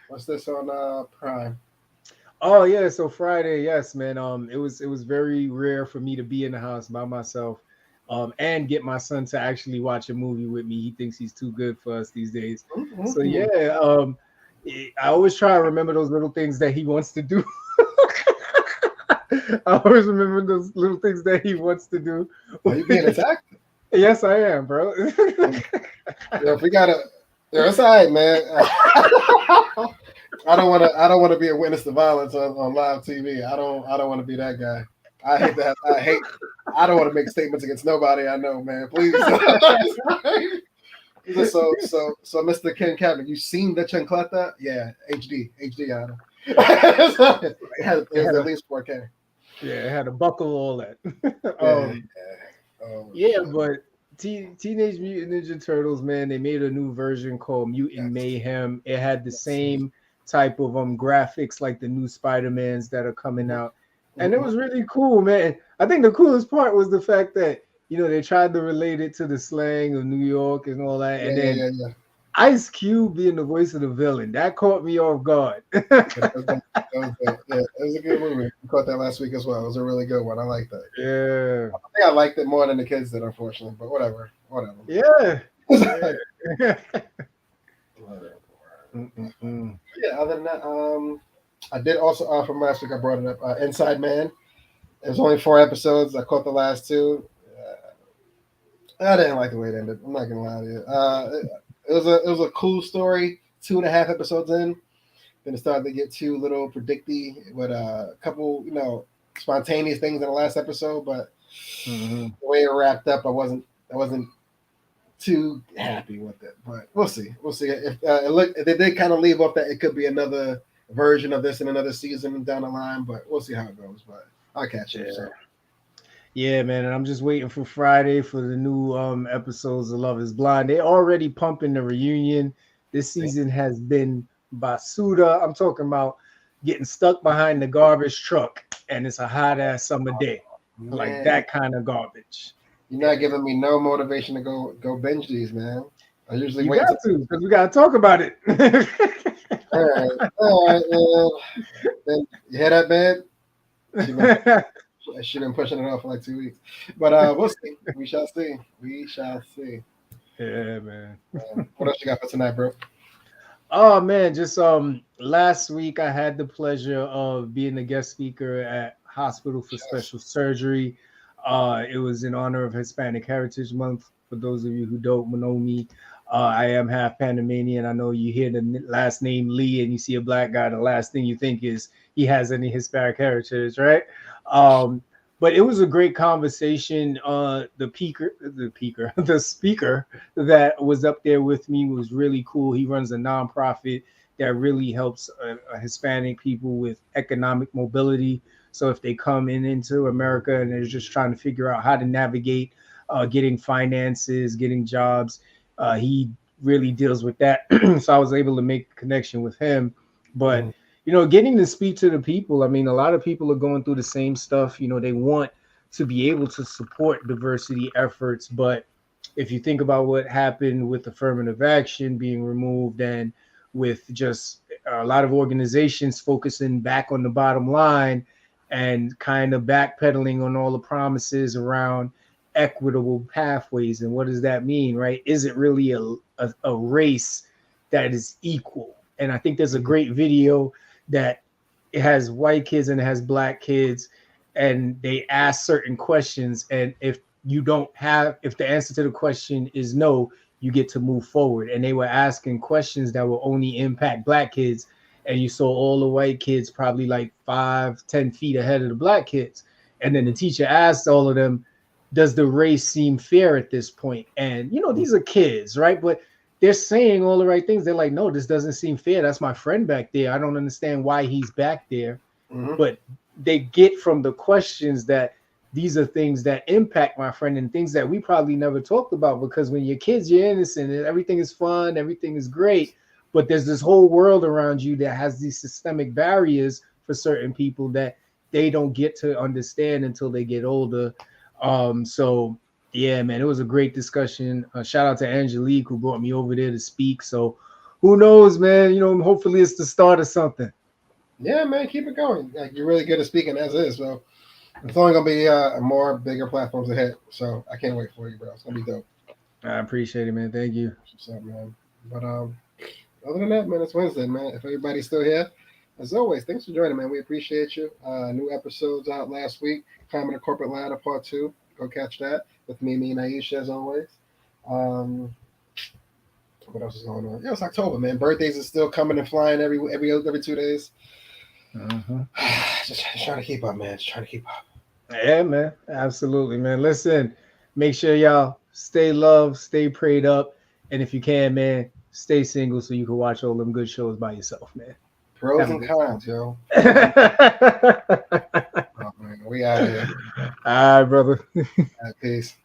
S1: What's this on Prime?
S2: Oh yeah, so Friday, yes, man. It was very rare for me to be in the house by myself, and get my son to actually watch a movie with me. He thinks he's too good for us these days. Mm-hmm. So yeah, I always try to remember those little things that he wants to do. I always remember those little things that he wants to do.
S1: Are you being attacked?
S2: Yes, I am, bro.
S1: If we gotta, it's all right, man. I don't want to be a witness to violence on live TV. I don't want to be that guy. I hate that. I don't want to make statements against nobody I know, man. Please. So Mr. Ken Cabin, you seen the Chancleta? Yeah, HD, Adam. It was at least 4K.
S2: Yeah, it had to buckle all that. But Teenage Mutant Ninja Turtles, man, they made a new version called Mutant Mayhem. It had the same type of graphics like the new Spider-Mans that are coming out. And it was really cool, man. I think the coolest part was the fact that, they tried to relate it to the slang of New York and all that. And then Ice Cube being the voice of the villain, that caught me off guard.
S1: It was a good movie. We caught that last week as well. It was a really good one. I like that.
S2: Yeah.
S1: I think I liked it more than the kids did, unfortunately. But whatever.
S2: Yeah.
S1: Other than that, I did also from last week. I brought it up. Inside Man. It was only 4 episodes. I caught the last 2. I didn't like the way it ended. I'm not gonna lie to you. It was a cool story. 2.5 episodes in, then it started to get too little predicty with a couple, spontaneous things in the last episode. But the way it wrapped up, I wasn't too happy with it. But we'll see. If they did kind of leave off that it could be another version of this in another season down the line. But we'll see how it goes. But I'll catch it. So.
S2: Yeah, man, and I'm just waiting for Friday for the new episodes of Love is Blind. They're already pumping the reunion This season has been basuda. I'm talking about getting stuck behind the garbage truck, and it's a hot ass summer day, like that kind of garbage.
S1: You're not giving me no motivation to go binge these, man. I usually
S2: You
S1: wait
S2: got to, because we got to talk about it.
S1: all right, then you hear that, babe? She's been pushing it off for like 2 weeks, but we'll see. We shall see. We shall see.
S2: Yeah, man.
S1: What else you got for tonight, bro?
S2: Oh man, just last week I had the pleasure of being a guest speaker at Hospital for Special Surgery. It was in honor of Hispanic Heritage Month. For those of you who don't know me, I am half Panamanian. I know you hear the last name Lee and you see a black guy, the last thing you think is he has any Hispanic heritage, right? But it was a great conversation. The speaker that was up there with me was really cool. He runs a nonprofit that really helps Hispanic people with economic mobility. So if they come into America and they're just trying to figure out how to navigate getting finances, getting jobs, he really deals with that. So I was able to make a connection with him. But getting to speak to the people, I mean, a lot of people are going through the same stuff. They want to be able to support diversity efforts. But if you think about what happened with affirmative action being removed and with just a lot of organizations focusing back on the bottom line and kind of backpedaling on all the promises around equitable pathways. And what does that mean, right? Is it really a race that is equal? And I think there's a great video that it has white kids and it has black kids, and they ask certain questions. And if the answer to the question is no, you get to move forward. And they were asking questions that will only impact black kids. And you saw all the white kids probably like 5-10 feet ahead of the black kids. And then the teacher asked all of them, does the race seem fair at this point? And, these are kids, right? But they're saying all the right things. They're like, no, this doesn't seem fair. That's my friend back there. I don't understand why he's back there. But they get from the questions that these are things that impact my friend and things that we probably never talked about, because when you're kids, you're innocent and everything is fun, everything is great. But there's this whole world around you that has these systemic barriers for certain people that they don't get to understand until they get older. So yeah, man, it was a great discussion. Shout out to Angelique who brought me over there to speak. So who knows, man, hopefully it's the start of something.
S1: Yeah, man, keep it going. Like, you're really good at speaking as is. So it's only gonna be more bigger platforms ahead. So I can't wait for you, bro. It's gonna be dope.
S2: I appreciate it, man. Thank you.
S1: What's up, man? But other than that, man, it's Wednesday, man. If everybody's still here, as always, thanks for joining, man. We appreciate you. New episodes out last week. Climbing the Corporate Ladder Part 2. Go catch that with me and Aisha, as always. What else is going on? Yeah, it's October, man. Birthdays are still coming and flying every 2 days. Just trying to keep up, man. Just trying to keep up.
S2: Yeah, man. Absolutely, man. Listen, make sure y'all stay loved, stay prayed up, and if you can, man, stay single so you can watch all them good shows by yourself, man.
S1: Pros and cons, yo. Oh, man, we out here.
S2: All right, brother.
S1: Peace.